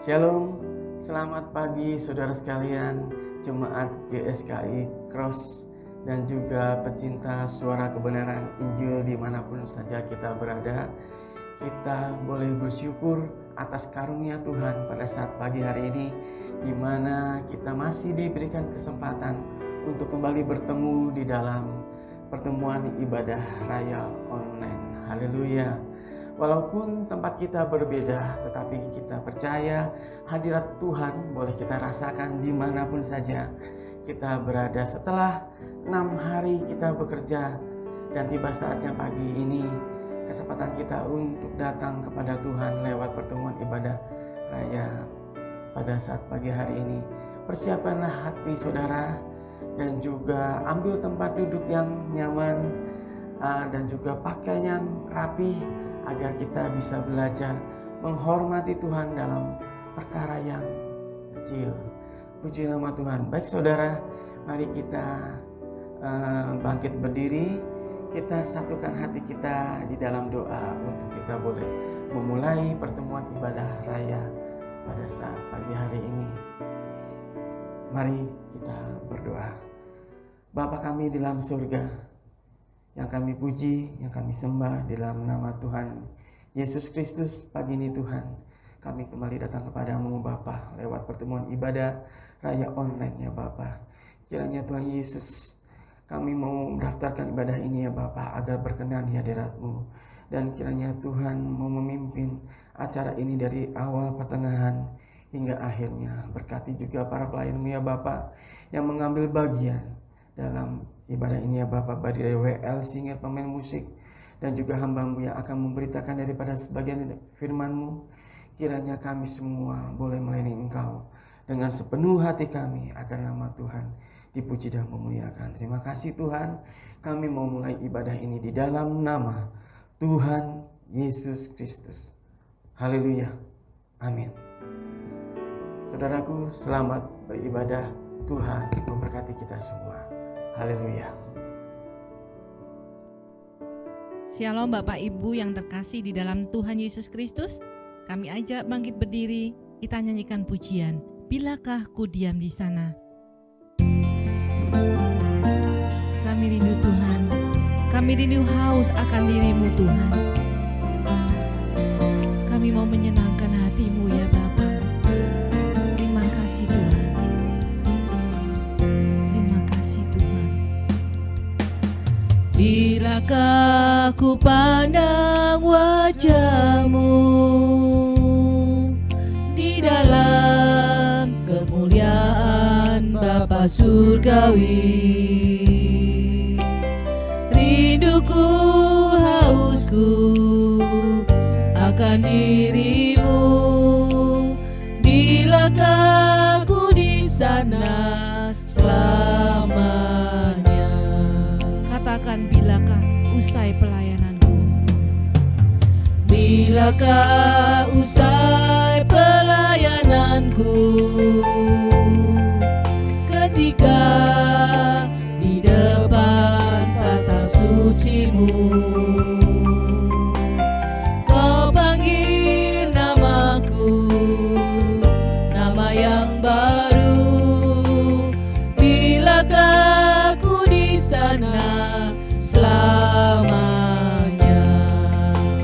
Shalom, selamat pagi saudara sekalian, Jemaat GSKI Cross dan juga pecinta suara kebenaran Injil dimanapun saja kita berada. Kita boleh bersyukur atas karunia Tuhan pada saat pagi hari ini, di mana kita masih diberikan kesempatan untuk kembali bertemu di dalam pertemuan ibadah raya online. Haleluya. Walaupun tempat kita berbeda, tetapi kita percaya hadirat Tuhan boleh kita rasakan dimanapun saja kita berada. Setelah 6 hari kita bekerja dan tiba saatnya pagi ini, kesempatan kita untuk datang kepada Tuhan lewat pertemuan ibadah raya pada saat pagi hari ini. Persiapkanlah hati saudara dan juga ambil tempat duduk yang nyaman dan juga pakaian yang rapi, agar kita bisa belajar menghormati Tuhan dalam perkara yang kecil. Puji nama Tuhan. Baik saudara, mari kita bangkit berdiri. Kita satukan hati kita di dalam doa untuk kita boleh memulai pertemuan ibadah raya pada saat pagi hari ini. Mari kita berdoa. Bapa kami di dalam surga, yang kami puji, yang kami sembah di dalam nama Tuhan Yesus Kristus, pagi ini Tuhan, kami kembali datang kepadamu Bapa lewat pertemuan ibadah raya online ya Bapa. Kiranya Tuhan Yesus, kami mau mendaftarkan ibadah ini ya Bapa agar berkenan di hadirat-Mu, dan kiranya Tuhan mau memimpin acara ini dari awal pertengahan hingga akhirnya. Berkati juga para pelayan-Mu ya Bapa yang mengambil bagian dalam ibadah ini ya Bapak, baik dari WL, singer, pemain musik, dan juga hamba-Mu yang akan memberitakan daripada sebagian firman-Mu. Kiranya kami semua boleh melayani Engkau dengan sepenuh hati kami, agar nama Tuhan dipuji dan memuliakan. Terima kasih Tuhan, kami mau mulai ibadah ini di dalam nama Tuhan Yesus Kristus. Haleluya, amin. Saudaraku, selamat beribadah. Tuhan memberkati kita semua. Haleluya. Shalom Bapak Ibu yang terkasih di dalam Tuhan Yesus Kristus. Kami ajak bangkit berdiri, kita nyanyikan pujian, Bilakah ku diam di sana. Kami rindu Tuhan, kami rindu haus akan diri-Mu Tuhan. Kami mau menyenangkan hati-Mu ya Bapa. Terima kasih Tuhan. Bilakah ku pandang wajah-Mu di dalam kemuliaan Bapa surgawi, rinduku hausku akan diri-Mu. Bilakah ku di sana selamanya. Katakan, bilakah usai pelayananku? Bilakah usai pelayananku, ketika di depan tata suci-Mu Kau panggil namaku, nama yang baru. Bilakah ku di sana selamanya.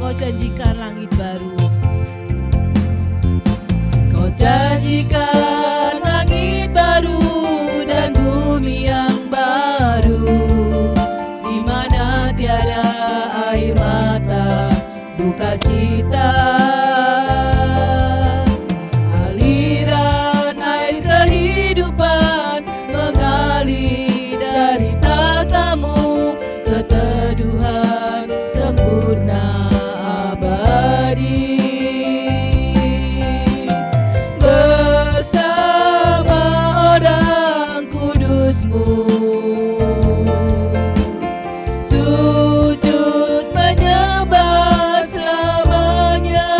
Kau janjikan langit baru, Kau janjikan langit baru dan bumi yang baru, di mana tiada air mata, duka cita. Aliran air kehidupan mengalir dari tata-Mu, keteduhan sempurna abadi. Bersama orang kudus-Mu, sujud menyembah selamanya.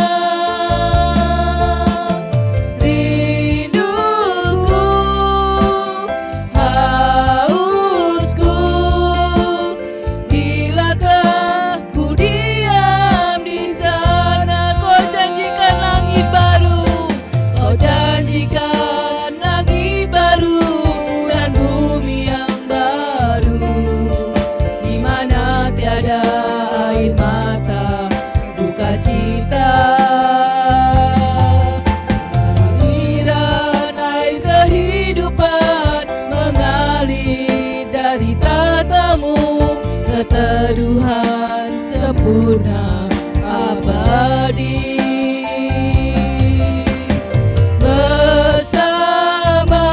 abadi. Bersama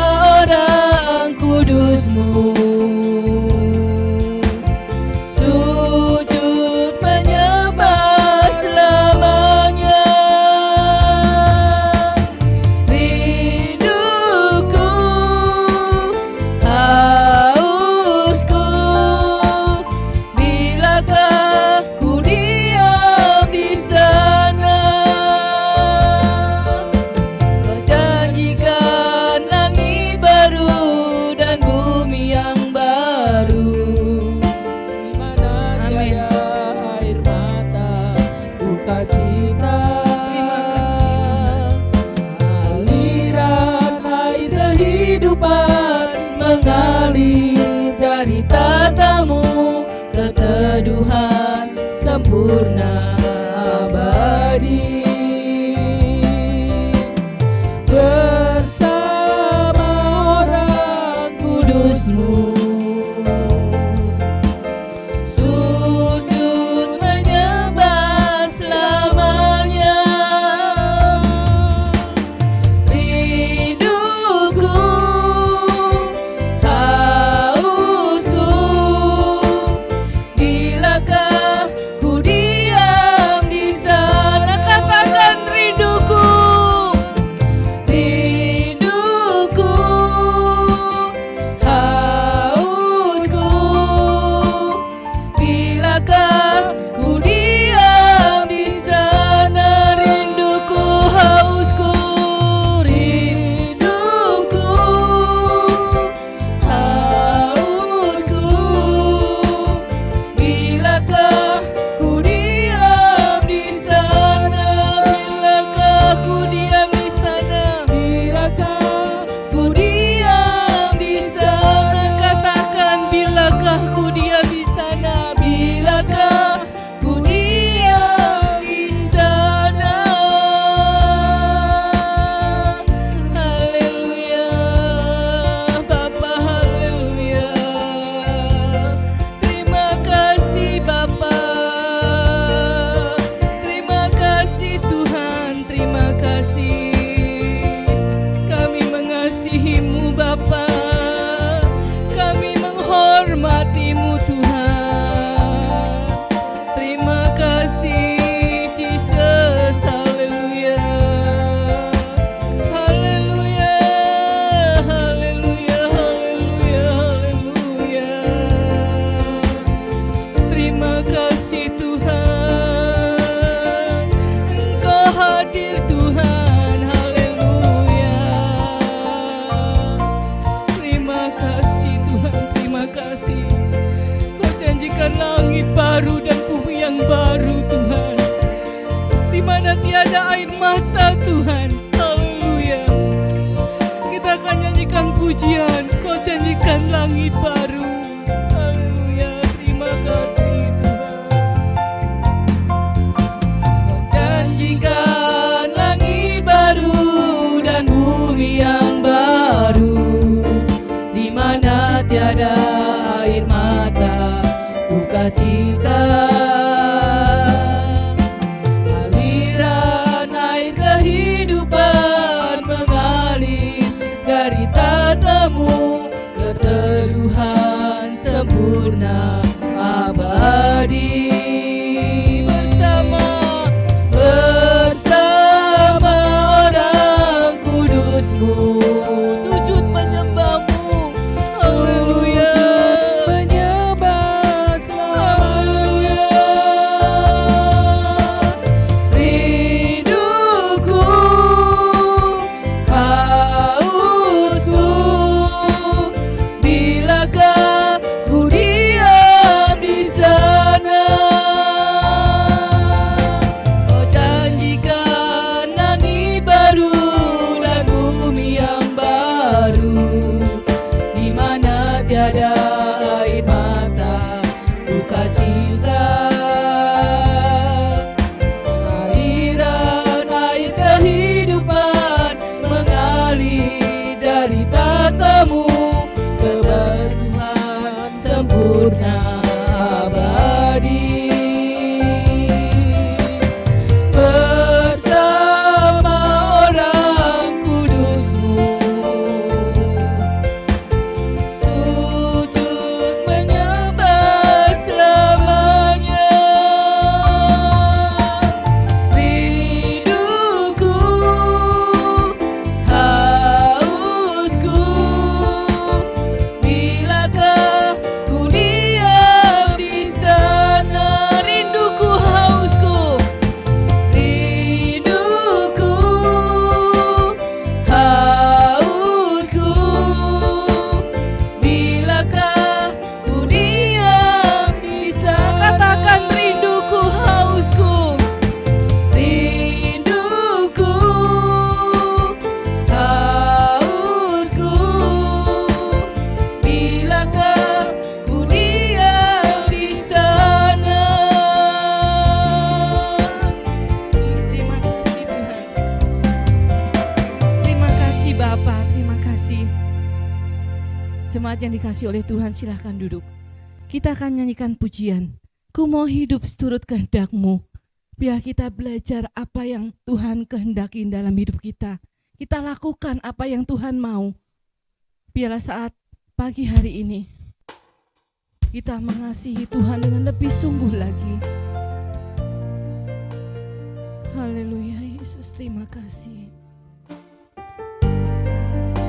orang kudus-Mu, sujud menyembah selamanya. Rinduku, hausku, bilakah ku diam di sana. Kau janjikan langit baru dan bumi yang baru, di mana Amin. tiada air mata, duka cita. Aliran air kehidupan mengalir dari tatamu, keteduhan sempurna abadi. Bersama orang kudus-Mu, sujud menyembah selamanya. Rinduku, hausku, bilakah ku diam di sana. Katakan rinduku, rinduku, hausku, bilakah ku diam di sana. Rinduku, hausku, rinduku, hausku, bilakah ku diam di sana. Bilakah ku diam di sana. Bilakah ku diam di sana. Katakan, bilakah ku diam di sana. Bilakah ku diam di sana. Haleluya, Bapa, haleluya. Terima kasih Bapa, terima kasih Tuhan, terima kasih. Kami mengasihi-Mu Bapa, kami menghormati-Mu Tuhan. Terima kasih Jesus, haleluya. Haleluya, haleluya, haleluya, haleluya. Terima kasih Tuhan, Engkau hadir Tuhan, haleluya. Terima kasih Tuhan, terima kasih. Kau janjikan langit baru dan bumi yang baru Tuhan, di mana tiada air mata Tuhan, haleluya. Kita akan nyanyikan pujian, Kau janjikan langit baru, haleluya. Terima kasih Tuhan. Kau janjikan langit baru dan bumi yang baru, di mana tiada air mata, duka cita. Aliran air kehidupan mengalir dari tatamu, keteduhan Jemaat yang dikasihi oleh Tuhan, silahkan duduk. Kita akan nyanyikan pujian. Ku mau hidup seturut kehendak-Mu. Biar kita belajar apa yang Tuhan kehendaki dalam hidup kita. Kita lakukan apa yang Tuhan mau. Biarlah saat pagi hari ini kita mengasihi Tuhan dengan lebih sungguh lagi. Haleluya, Yesus, terima kasih.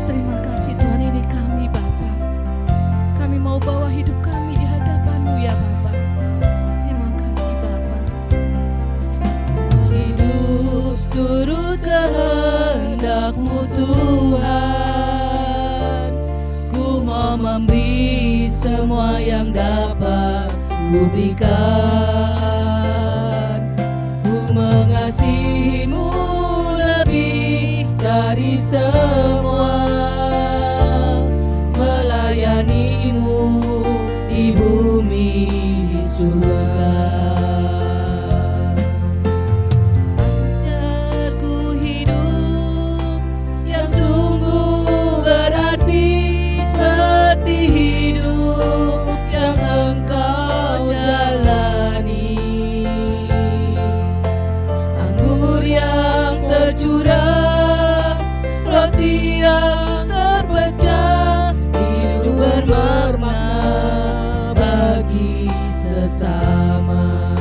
Terima kasih Tuhan, ini kami Bapa. Kami mau bawa hidup kami di hadapan-Mu ya Bapa. Terima kasih Bapa. Hidup turut kehendak-Mu Tuhan. Ku mau memberi semua yang dapat Ku berikan. Ku mengasihi-Mu lebih dari semua, melayani-Mu di bumi di surga. Ajarku hidup yang sungguh berarti, seperti hidup yang Engkau jalani. Anggur yang tercurah, roti yang terpecah, hidup bermakna bagi sesama.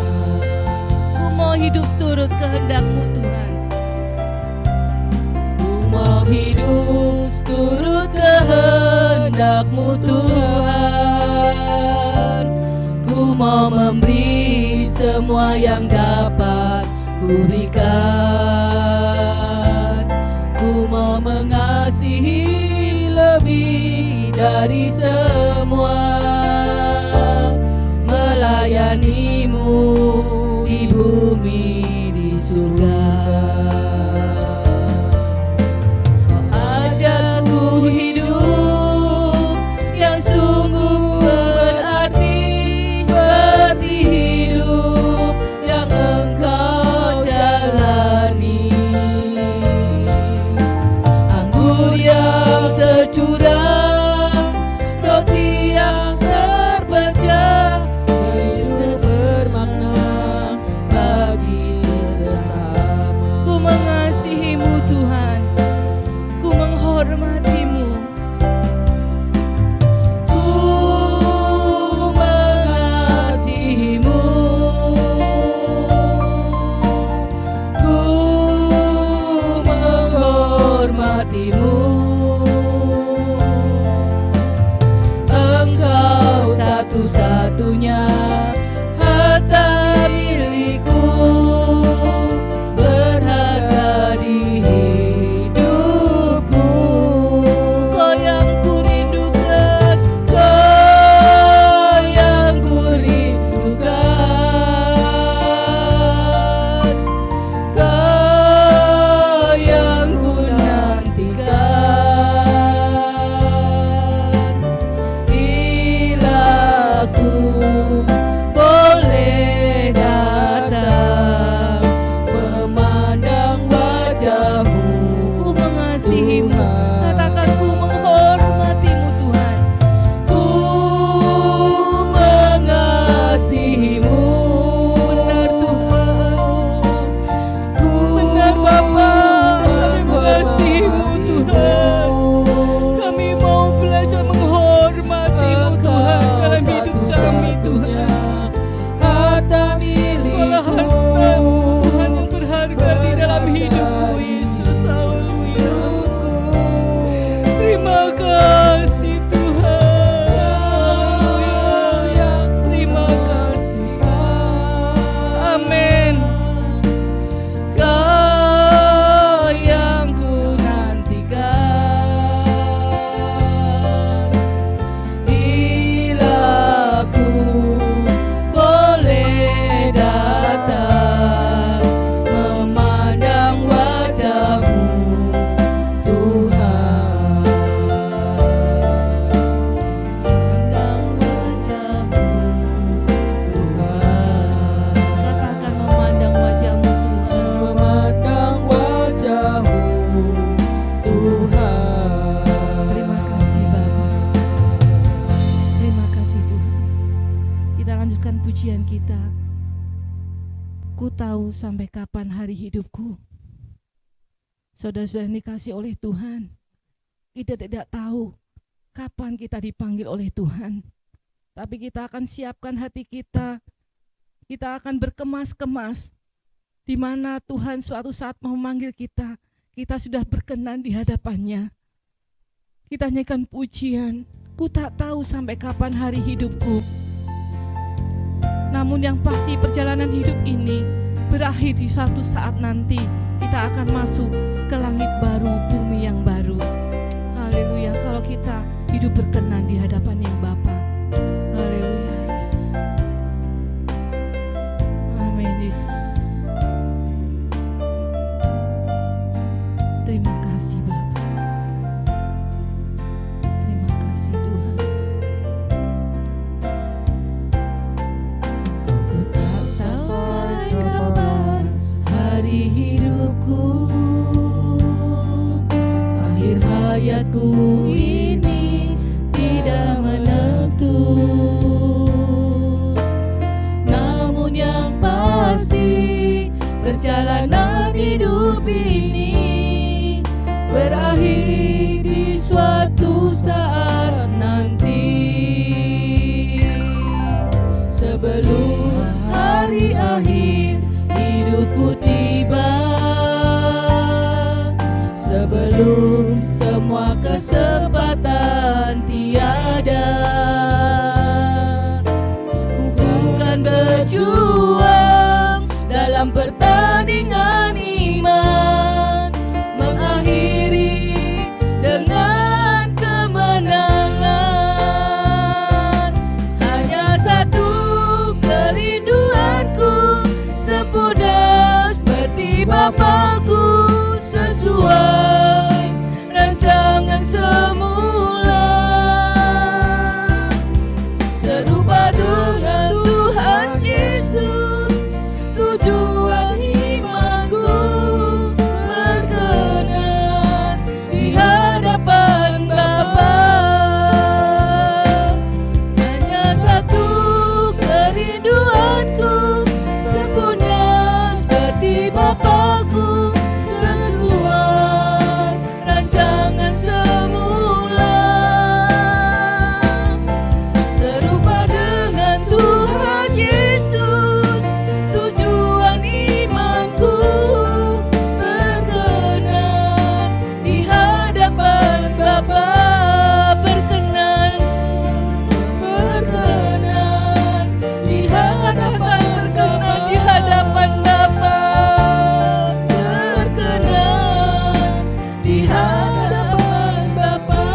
Ku mau hidup seturut kehendak-Mu Tuhan. Ku mau hidup turut kehendak-Mu Tuhan. Ku mau memberi semua yang dapat Ku berikan. Ku mau mengasihi lebih dari semua, melayani-Mu di bumi di surga. Kau ajarku hidup yang sungguh berarti, seperti hidup yang Engkau jalani. Anggur yang tercurah, roti yang terpecah, hidup bermakna bagi sesama. Ku tahu sampai kapan hari hidupku. Saudara-saudara dikasih oleh Tuhan, kita tidak tahu kapan kita dipanggil oleh Tuhan. Tapi kita akan siapkan hati kita. Kita akan berkemas-kemas di mana Tuhan suatu saat mau memanggil kita. Kita sudah berkenan di hadapannya. Kita nyanyikan pujian, ku tak tahu sampai kapan hari hidupku. Namun yang pasti perjalanan hidup ini berakhir di suatu saat nanti. Kita akan masuk ke langit baru, bumi yang baru. Haleluya, kalau kita hidup berkenan di hadapan yang Bapa. Haleluya, Yesus. Amin, Yesus. Terima kasih Bapa. Terima kasih Tuhan. Ku tak sampai kapan hari hidupku, akhir hayatku ini tidak menentu. Namun yang pasti perjalanan hidup ini berakhir di suatu saat nanti. Sebelum hari akhir hidupku tiba, sebelum semua kesempatan tiada, ku bukan berjuang dalam pertandingan iman, mengakhiri dengan kemenangan. Hanya satu kerinduanku, sempurna seperti Bapakku, sesuai rancangan semula, serupa dengan Tuhan Yesus. Tujuan imanku berkenan di hadapan Bapa. Hanya satu kerinduanku, sempurna seperti Bapakku, sesuai rancangan semula, serupa dengan Tuhan Yesus. Tujuan imanku berkenan di hadapan Bapa. Berkenan, berkenan di hadapan, berkenan di hadapan Bapa. Berkenan di hadapan Bapa.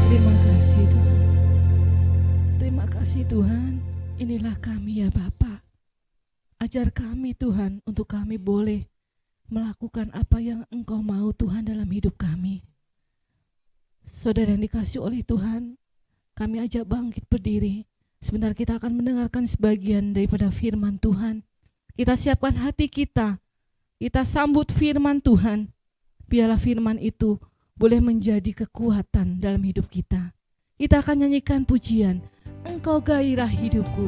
Terima kasih Tuhan. Terima kasih Tuhan. Inilah kami ya Bapa. Ajar kami Tuhan untuk kami boleh melakukan apa yang Engkau mau Tuhan dalam hidup kami. Saudara yang dikasih oleh Tuhan, kami ajak bangkit berdiri. Sebentar kita akan mendengarkan sebagian daripada firman Tuhan. Kita siapkan hati kita. Kita sambut firman Tuhan. Biarlah firman itu boleh menjadi kekuatan dalam hidup kita. Kita akan nyanyikan pujian, Engkau gairah hidupku.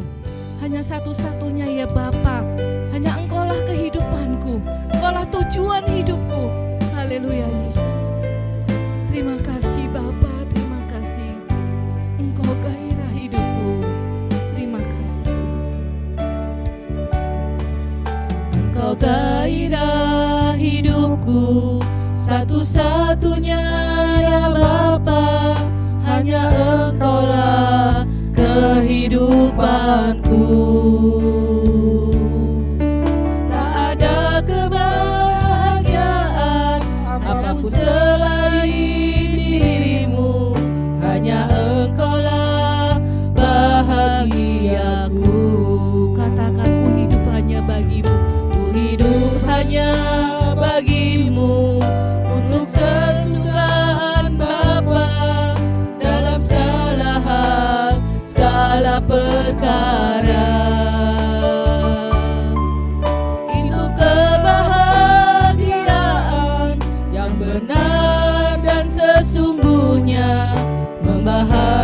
Hanya satu-satunya ya Bapa. Hanya Engkaulah kehidupanku. Engkaulah tujuan hidupku. Haleluya Yesus. Terima kasih Bapa, terima kasih. Engkau gairah hidupku. Terima kasih. Engkau gairah hidupku, satu-satunya ya Bapa. Hanya Engkaulah kehidupanku. Tak ada kebahagiaan apapun selain dirimu. Hanya Engkaulah bahagiaku. Katakan ku hidup hanya bagimu. Ku hidup hanya bagimu, untuk kesukaan Bapa dalam segala hal, segala perkara. Itu kebahagiaan yang benar dan sesungguhnya, membahagiakan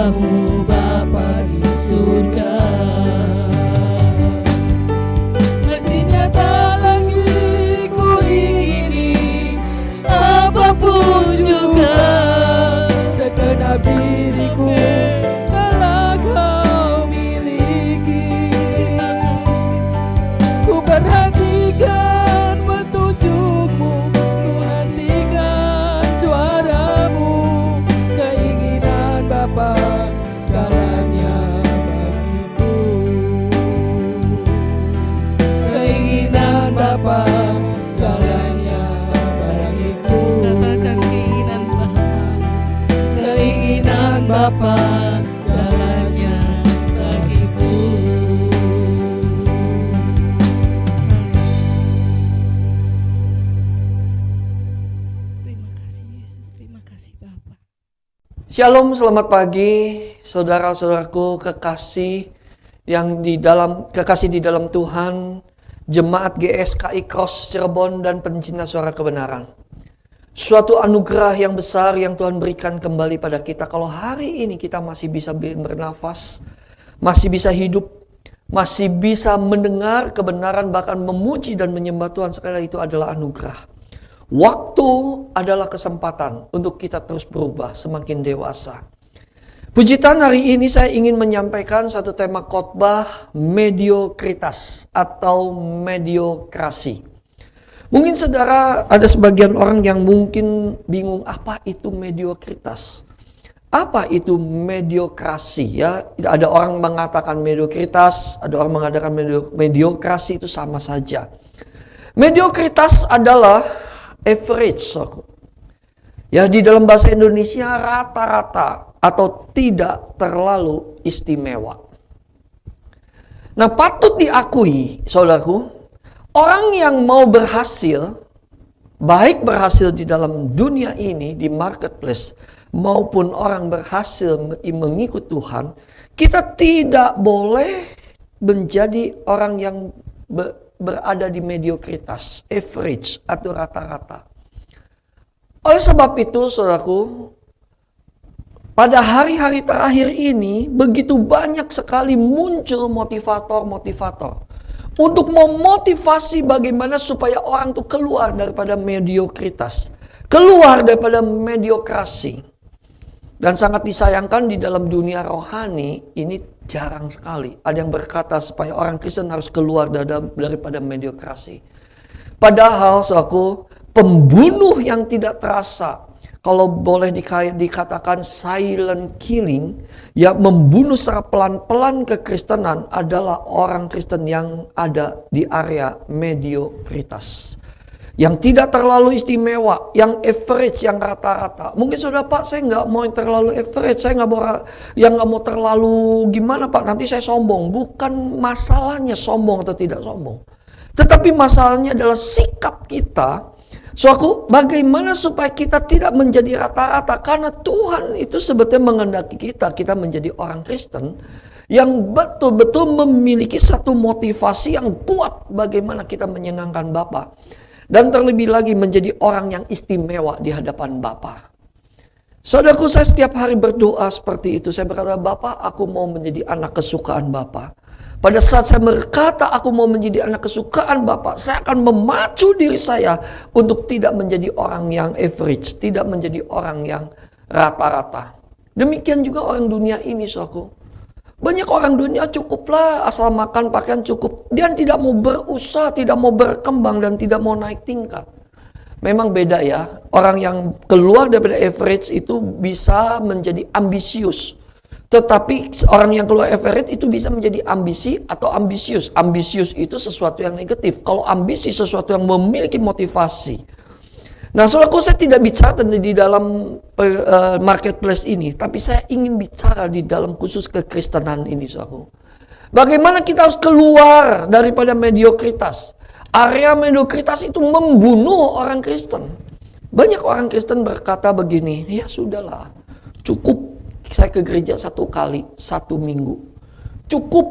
bersamamu Bapa di surga. Masih nyata lagi ku ingini, apapun juga segenap diriku telah kau miliki. Ku perhatikan petunjukmu, ku nantikan suaramu, keinginan Bapa segalanya bagiku. Keinginan Bapa segalanya bagiku. Katakan keinginan Bapa. Keinginan Bapa segalanya bagiku. Terima kasih Yesus, terima kasih Bapa. Shalom, selamat pagi saudara-saudaraku kekasih di dalam Tuhan, Jemaat GSKI Cross Cirebon dan pencinta suara kebenaran. Suatu anugerah yang besar yang Tuhan berikan kembali pada kita. Kalau hari ini kita masih bisa bernafas, masih bisa hidup, masih bisa mendengar kebenaran, bahkan memuji dan menyembah Tuhan, sekali itu adalah anugerah. Waktu adalah kesempatan untuk kita terus berubah, semakin dewasa. Puji Tuhan, hari ini saya ingin menyampaikan satu tema khotbah, mediokritas atau mediokrasi. Mungkin saudara ada sebagian orang yang mungkin bingung, apa itu mediokritas? Apa itu mediokrasi? Ya, ada orang mengatakan mediokritas, ada orang mengatakan mediokrasi, itu sama saja. Mediokritas adalah average. Ya, di dalam bahasa Indonesia rata-rata atau tidak terlalu istimewa. Nah, patut diakui, saudaraku, orang yang mau berhasil, baik berhasil di dalam dunia ini, di marketplace, maupun orang berhasil mengikut Tuhan, kita tidak boleh menjadi orang yang berada di mediokritas, average atau rata-rata. Oleh sebab itu, saudaraku, pada hari-hari terakhir ini begitu banyak sekali muncul motivator-motivator untuk memotivasi bagaimana supaya orang itu keluar daripada mediokritas, keluar daripada mediokrasi. Dan sangat disayangkan di dalam dunia rohani ini jarang sekali ada yang berkata supaya orang Kristen harus keluar daripada mediokrasi. Padahal, saudaraku, pembunuh yang tidak terasa, kalau boleh dikatakan silent killing, ya membunuh secara pelan-pelan kekristenan adalah orang Kristen yang ada di area mediokritas. Yang tidak terlalu istimewa, yang average, yang rata-rata. Mungkin saudara, Pak, saya nggak mau yang terlalu average, saya nggak mau terlalu gimana Pak, nanti saya sombong. Bukan masalahnya sombong atau tidak sombong. Tetapi masalahnya adalah sikap kita. So, bagaimana supaya kita tidak menjadi rata-rata? Karena Tuhan itu sebetulnya menghendaki kita menjadi orang Kristen yang betul-betul memiliki satu motivasi yang kuat bagaimana kita menyenangkan Bapa. Dan terlebih lagi menjadi orang yang istimewa di hadapan Bapa. Saudaraku, saya setiap hari berdoa seperti itu. Saya berkata, Bapa, aku mau menjadi anak kesukaan Bapa. Pada saat saya berkata aku mau menjadi anak kesukaan Bapa, saya akan memacu diri saya untuk tidak menjadi orang yang average, tidak menjadi orang yang rata-rata. Demikian juga orang dunia ini, saudaraku. Banyak orang dunia cukuplah asal makan pakaian cukup. Dia tidak mau berusaha, tidak mau berkembang dan tidak mau naik tingkat. Memang beda ya. Orang yang keluar daripada average itu bisa menjadi ambisius. Tetapi orang yang keluar average itu bisa menjadi ambisi atau ambisius. Ambisius itu sesuatu yang negatif. Kalau ambisi sesuatu yang memiliki motivasi. Nah, saudaraku, saya tidak bicara di dalam marketplace ini, tapi saya ingin bicara di dalam khusus kekristenan ini, saudaraku. Bagaimana kita harus keluar daripada mediokritas. Area mediokritas itu membunuh orang Kristen. Banyak orang Kristen berkata begini, ya sudahlah, cukup saya ke gereja 1 kali 1 minggu. Cukup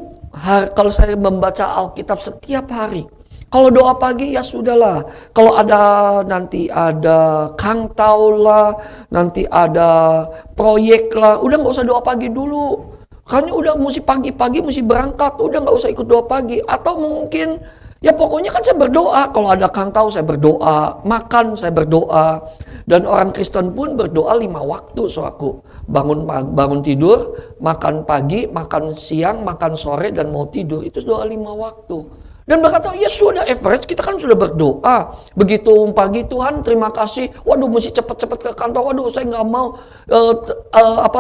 kalau saya membaca Alkitab setiap hari. Kalau doa pagi ya sudahlah. Kalau nanti ada kangtau lah, nanti ada proyek lah, udah nggak usah doa pagi dulu. Karena udah mesti pagi-pagi mesti berangkat, udah nggak usah ikut doa pagi. Atau mungkin ya pokoknya kan saya berdoa. Kalau ada kangtau saya berdoa, makan saya berdoa. Dan orang Kristen pun berdoa 5 waktu, saudaraku. Bangun tidur, makan pagi, makan siang, makan sore, dan mau tidur. Itu doa 5 waktu. Dan berkata, ya sudah average, kita kan sudah berdoa. Begitu pagi, Tuhan terima kasih. Waduh, mesti cepat-cepat ke kantor. Waduh, saya nggak mau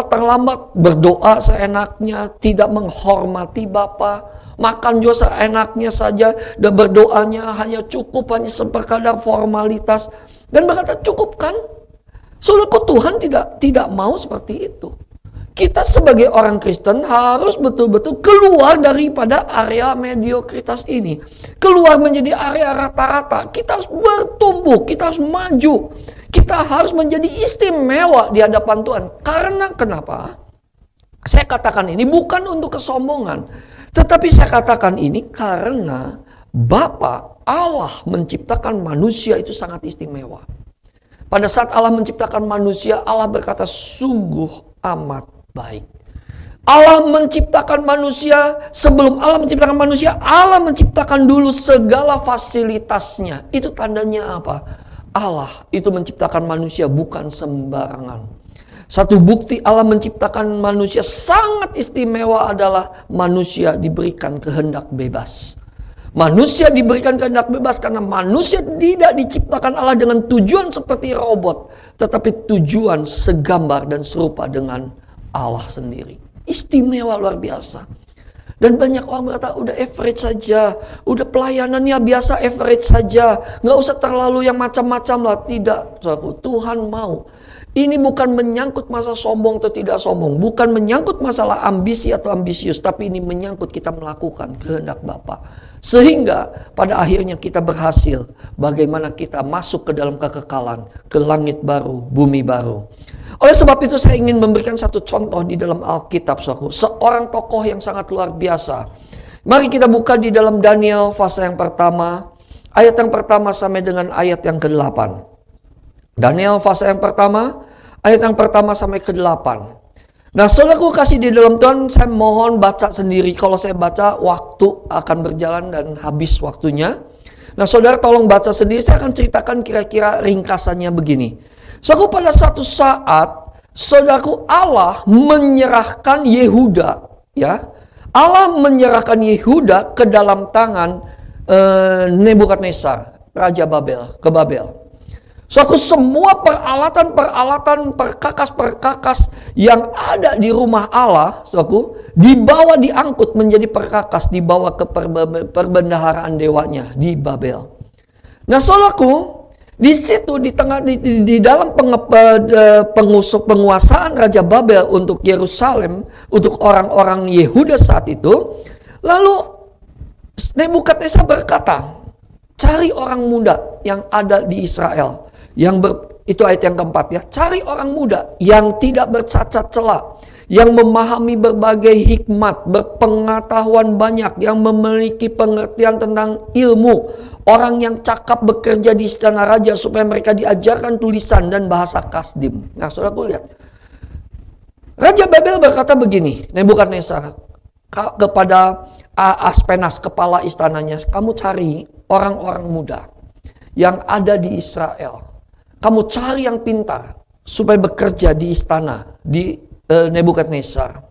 terlambat. Berdoa seenaknya, tidak menghormati Bapa. Makan juga seenaknya saja. Dan berdoanya hanya cukup, hanya sekadar formalitas. Dan berkata, cukup kan? Saudaraku, Tuhan tidak mau seperti itu. Kita sebagai orang Kristen harus betul-betul keluar daripada area mediokritas ini. Keluar menjadi area rata-rata. Kita harus bertumbuh, kita harus maju. Kita harus menjadi istimewa di hadapan Tuhan. Karena kenapa? Saya katakan ini bukan untuk kesombongan. Tetapi saya katakan ini karena Bapa Allah menciptakan manusia itu sangat istimewa. Pada saat Allah menciptakan manusia, Allah berkata sungguh amat baik. Allah menciptakan manusia, sebelum Allah menciptakan manusia, Allah menciptakan dulu segala fasilitasnya. Itu tandanya apa? Allah itu menciptakan manusia bukan sembarangan. Satu bukti Allah menciptakan manusia sangat istimewa adalah manusia diberikan kehendak bebas. Manusia diberikan kehendak bebas karena manusia tidak diciptakan Allah dengan tujuan seperti robot, tetapi tujuan segambar dan serupa dengan Allah sendiri. Istimewa luar biasa. Dan banyak orang berkata, udah average saja, udah pelayanannya biasa average saja, nggak usah terlalu yang macam-macam lah. Tidak, saudaraku, Tuhan mau. Ini bukan menyangkut masa sombong atau tidak sombong, bukan menyangkut masalah ambisi atau ambisius, tapi ini menyangkut kita melakukan kehendak Bapa. Sehingga pada akhirnya kita berhasil bagaimana kita masuk ke dalam kekekalan, ke langit baru, bumi baru. Oleh sebab itu saya ingin memberikan satu contoh di dalam Alkitab, saudaraku. Seorang tokoh yang sangat luar biasa. Mari kita buka di dalam Daniel pasal yang pertama, ayat yang pertama sampai dengan ayat yang ke-8. Daniel pasal yang pertama, ayat yang pertama sampai ke-8. Nah, saudaraku kasih di dalam Tuhan, saya mohon baca sendiri. Kalau saya baca, waktu akan berjalan dan habis waktunya. Nah, saudara tolong baca sendiri. Saya akan ceritakan kira-kira ringkasannya begini. Saudaraku, pada satu saat, saudaraku, Allah menyerahkan Yehuda, ya. Allah menyerahkan Yehuda ke dalam tangan Nebukadnezar, Raja Babel, ke Babel. Saudaraku, semua peralatan perkakas yang ada di rumah Allah, saudaraku, diangkut menjadi perkakas, dibawa ke perbendaharaan dewanya di Babel. Nah, saudaraku, di situ di dalam penguasaan Raja Babel untuk Yerusalem, untuk orang-orang Yehuda saat itu, lalu Nebukadnezar berkata, cari orang muda yang ada di Israel. Itu ayat yang keempat ya. Cari orang muda yang tidak bercacat celah, yang memahami berbagai hikmat, berpengetahuan banyak, yang memiliki pengertian tentang ilmu, orang yang cakap bekerja di istana raja supaya mereka diajarkan tulisan dan bahasa Kasdim. Nah, saudaraku lihat. Raja Babel berkata begini, Nebukadnezar kepada Aspenas, kepala istananya, kamu cari orang-orang muda yang ada di Israel. Kamu cari yang pintar supaya bekerja di istana di Nebukadnezar.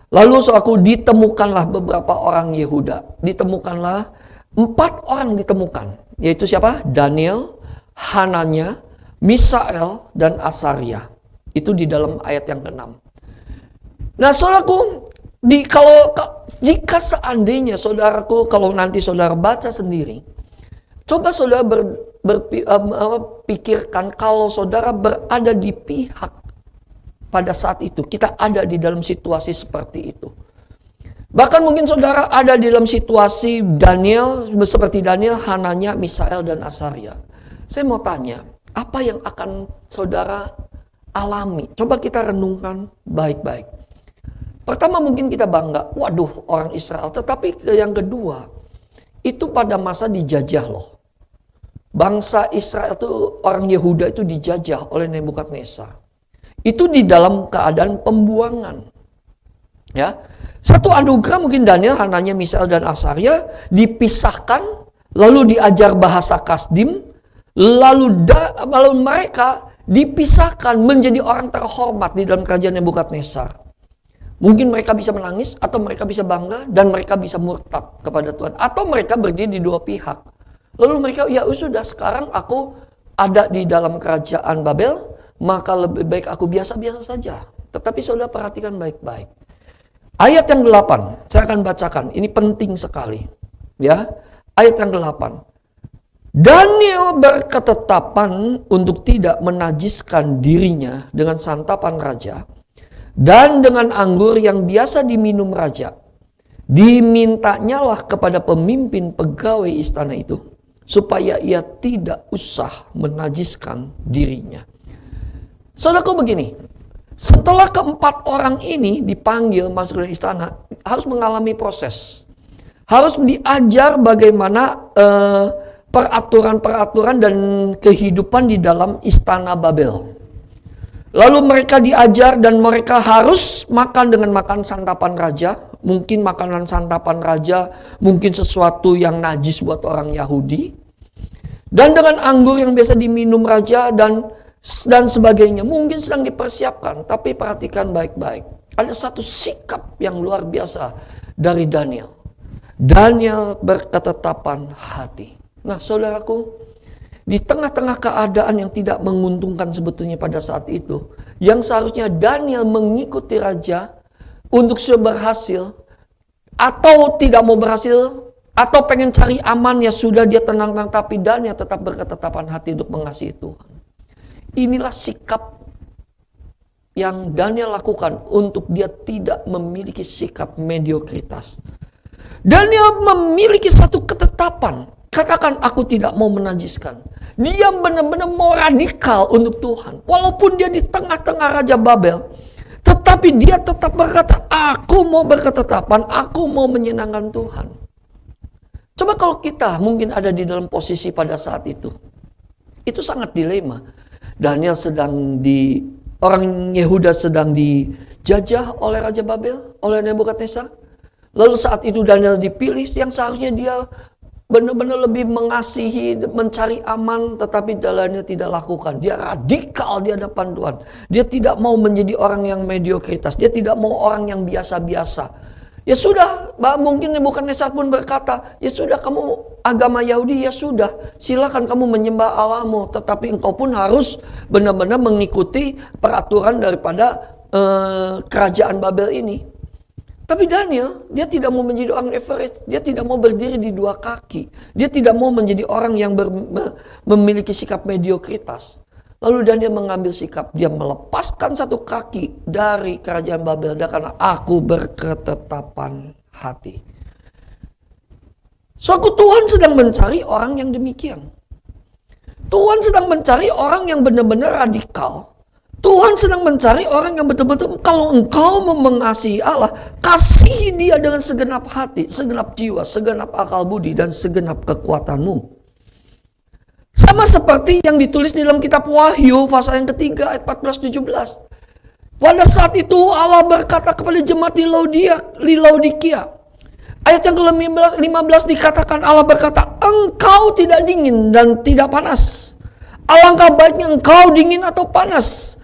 Lalu saudaraku, ditemukanlah beberapa orang Yehuda. Ditemukanlah 4 orang ditemukan. Yaitu siapa? Daniel, Hananya, Misael, dan Asaria. Itu di dalam ayat yang ke-6. Nah, saudaraku, jika seandainya saudaraku, kalau nanti saudara baca sendiri, coba saudara pikirkan kalau saudara berada di pihak pada saat itu, kita ada di dalam situasi seperti itu. Bahkan mungkin saudara ada di dalam situasi Daniel, seperti Daniel, Hananya, Misael, dan Asaria. Saya mau tanya, apa yang akan saudara alami? Coba kita renungkan baik-baik. Pertama mungkin kita bangga, waduh orang Israel. Tetapi yang kedua, itu pada masa dijajah loh. Bangsa Israel itu, orang Yehuda itu dijajah oleh Nebukadnezar. Itu di dalam keadaan pembuangan. Ya, satu anugerah mungkin Daniel, anaknya Misael dan Asaria dipisahkan, lalu diajar bahasa Kasdim, lalu mereka dipisahkan menjadi orang terhormat di dalam kerajaan Nebukadnezar. Mungkin mereka bisa menangis, atau mereka bisa bangga, dan mereka bisa murtad kepada Tuhan, atau mereka berdiri di dua pihak. Lalu mereka, ya sudah, sekarang aku ada di dalam kerajaan Babel, maka lebih baik aku biasa-biasa saja. Tetapi saudara perhatikan baik-baik. Ayat yang 8, saya akan bacakan. Ini penting sekali. Ya, ayat yang 8. Daniel berketetapan untuk tidak menajiskan dirinya dengan santapan raja dan dengan anggur yang biasa diminum raja. Dimintanyalah kepada pemimpin pegawai istana itu supaya ia tidak usah menajiskan dirinya. Saudaraku begini, setelah keempat orang ini dipanggil masuk ke istana, harus mengalami proses. Harus diajar bagaimana peraturan-peraturan dan kehidupan di dalam istana Babel. Lalu mereka diajar dan mereka harus makan dengan makan santapan raja. Mungkin makanan santapan raja, mungkin sesuatu yang najis buat orang Yahudi. Dan dengan anggur yang biasa diminum raja dan sebagainya. Mungkin sedang dipersiapkan, tapi perhatikan baik-baik. Ada satu sikap yang luar biasa dari Daniel. Daniel berketetapan hati. Nah, saudaraku, di tengah-tengah keadaan yang tidak menguntungkan sebetulnya pada saat itu, yang seharusnya Daniel mengikuti raja untuk berhasil, atau tidak mau berhasil, atau pengen cari aman, ya sudah dia tenang-tenang, tapi Daniel tetap berketetapan hati untuk mengasihi Tuhan. Inilah sikap yang Daniel lakukan untuk dia tidak memiliki sikap mediokritas. Daniel memiliki satu ketetapan. Katakan, aku tidak mau menajiskan. Dia benar-benar mau radikal untuk Tuhan. Walaupun dia di tengah-tengah Raja Babel, tetapi dia tetap berkata, aku mau berketetapan, aku mau menyenangkan Tuhan. Coba kalau kita mungkin ada di dalam posisi pada saat itu sangat dilema. Daniel orang Yehuda sedang dijajah oleh Raja Babel, oleh Nebukadnezar. Lalu saat itu Daniel dipilih yang seharusnya dia benar-benar lebih mengasihi, mencari aman, tetapi Daniel tidak lakukan. Dia radikal di hadapan Tuhan. Dia tidak mau menjadi orang yang mediokritas. Dia tidak mau orang yang biasa-biasa. Ya sudah, mungkin Nebukadnezar pun berkata, ya sudah, kamu agama Yahudi, ya sudah, silakan kamu menyembah Allahmu, tetapi engkau pun harus benar-benar mengikuti peraturan daripada kerajaan Babel ini. Tapi Daniel, dia tidak mau menjadi orang average, dia tidak mau berdiri di dua kaki, dia tidak mau menjadi orang yang memiliki sikap mediokritas. Lalu Daniel mengambil sikap, dia melepaskan satu kaki dari kerajaan Babel karena aku berketetapan hati. Suatu Tuhan sedang mencari orang yang demikian. Tuhan sedang mencari orang yang benar-benar radikal. Tuhan sedang mencari orang yang betul-betul, kalau engkau mengasihi Allah, kasihi dia dengan segenap hati, segenap jiwa, segenap akal budi, dan segenap kekuatanmu. Sama seperti yang ditulis di dalam kitab Wahyu, pasal yang ketiga, ayat 14-17. Pada saat itu Allah berkata kepada jemaat di Laodikia. Ayat yang ke-15 dikatakan, Allah berkata, engkau tidak dingin dan tidak panas. Alangkah baiknya engkau dingin atau panas.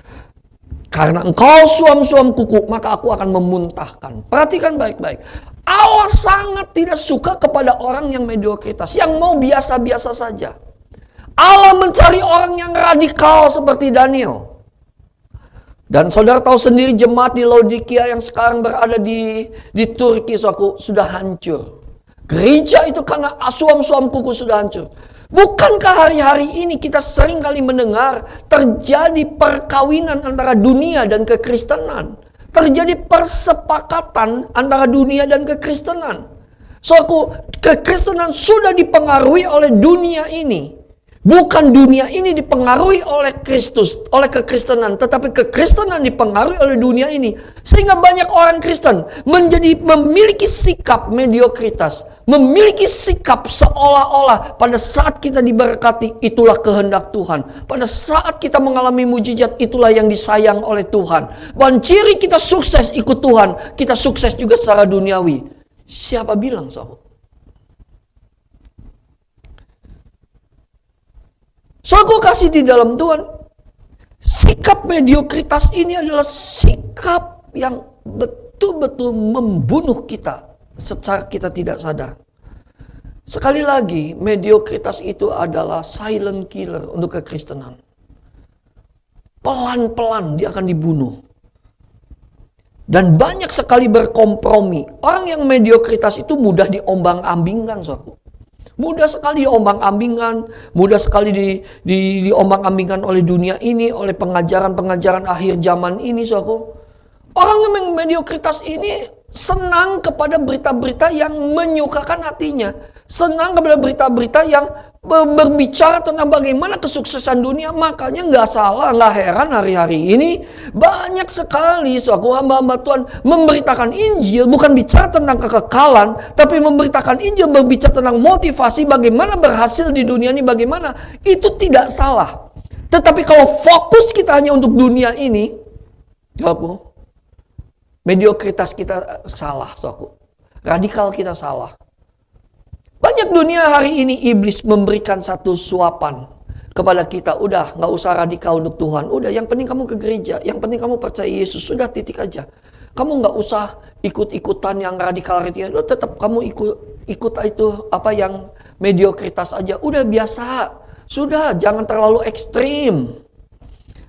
Karena engkau suam-suam kuku, maka aku akan memuntahkan. Perhatikan baik-baik. Allah sangat tidak suka kepada orang yang mediokritas, yang mau biasa-biasa saja. Allah mencari orang yang radikal seperti Daniel. Dan saudara tahu sendiri jemaat di Laodikia yang sekarang berada di Turki sudah hancur. Gereja itu karena suam-suam kuku sudah hancur. Bukankah hari-hari ini kita sering kali mendengar terjadi perkawinan antara dunia dan kekristenan? Terjadi persepakatan antara dunia dan kekristenan. Kekristenan sudah dipengaruhi oleh dunia ini. Bukan dunia ini dipengaruhi oleh Kristus, oleh kekristenan, tetapi kekristenan dipengaruhi oleh dunia ini. Sehingga banyak orang Kristen memiliki sikap mediokritas, memiliki sikap seolah-olah pada saat kita diberkati itulah kehendak Tuhan. Pada saat kita mengalami mujizat itulah yang disayang oleh Tuhan. Dan ciri kita sukses ikut Tuhan, kita sukses juga secara duniawi. Siapa bilang, saudara? So aku kasih di dalam Tuhan, sikap mediokritas ini adalah sikap yang betul-betul membunuh kita secara kita tidak sadar. Sekali lagi, mediokritas itu adalah silent killer untuk kekristenan. Pelan-pelan dia akan dibunuh. Dan banyak sekali berkompromi. Orang yang mediokritas itu mudah diombang-ambingkan, saudara. Mudah sekali diombang-ambingkan, mudah sekali diombang-ambingkan oleh dunia ini, oleh pengajaran-pengajaran akhir zaman ini, saudara. Orang yang mediokritas ini senang kepada berita-berita yang menyukakan hatinya. Senang kepada berita-berita yang berbicara tentang bagaimana kesuksesan dunia. Makanya nggak salah, nggak heran hari-hari ini banyak sekali suatu hamba-hamba Tuhan memberitakan Injil, bukan bicara tentang kekekalan, tapi memberitakan Injil, berbicara tentang motivasi, bagaimana berhasil di dunia ini, bagaimana. Itu tidak salah. Tetapi kalau fokus kita hanya untuk dunia ini, mediokritas kita salah, radikal kita salah. Banyak dunia hari ini iblis memberikan satu suapan kepada kita. Udah, gak usah radikal untuk Tuhan. Udah, yang penting kamu ke gereja. Yang penting kamu percaya Yesus. Sudah, titik aja. Kamu gak usah ikut-ikutan yang radikal. Tetap kamu ikut itu apa yang mediokritas aja. Udah, biasa. Sudah, jangan terlalu ekstrim.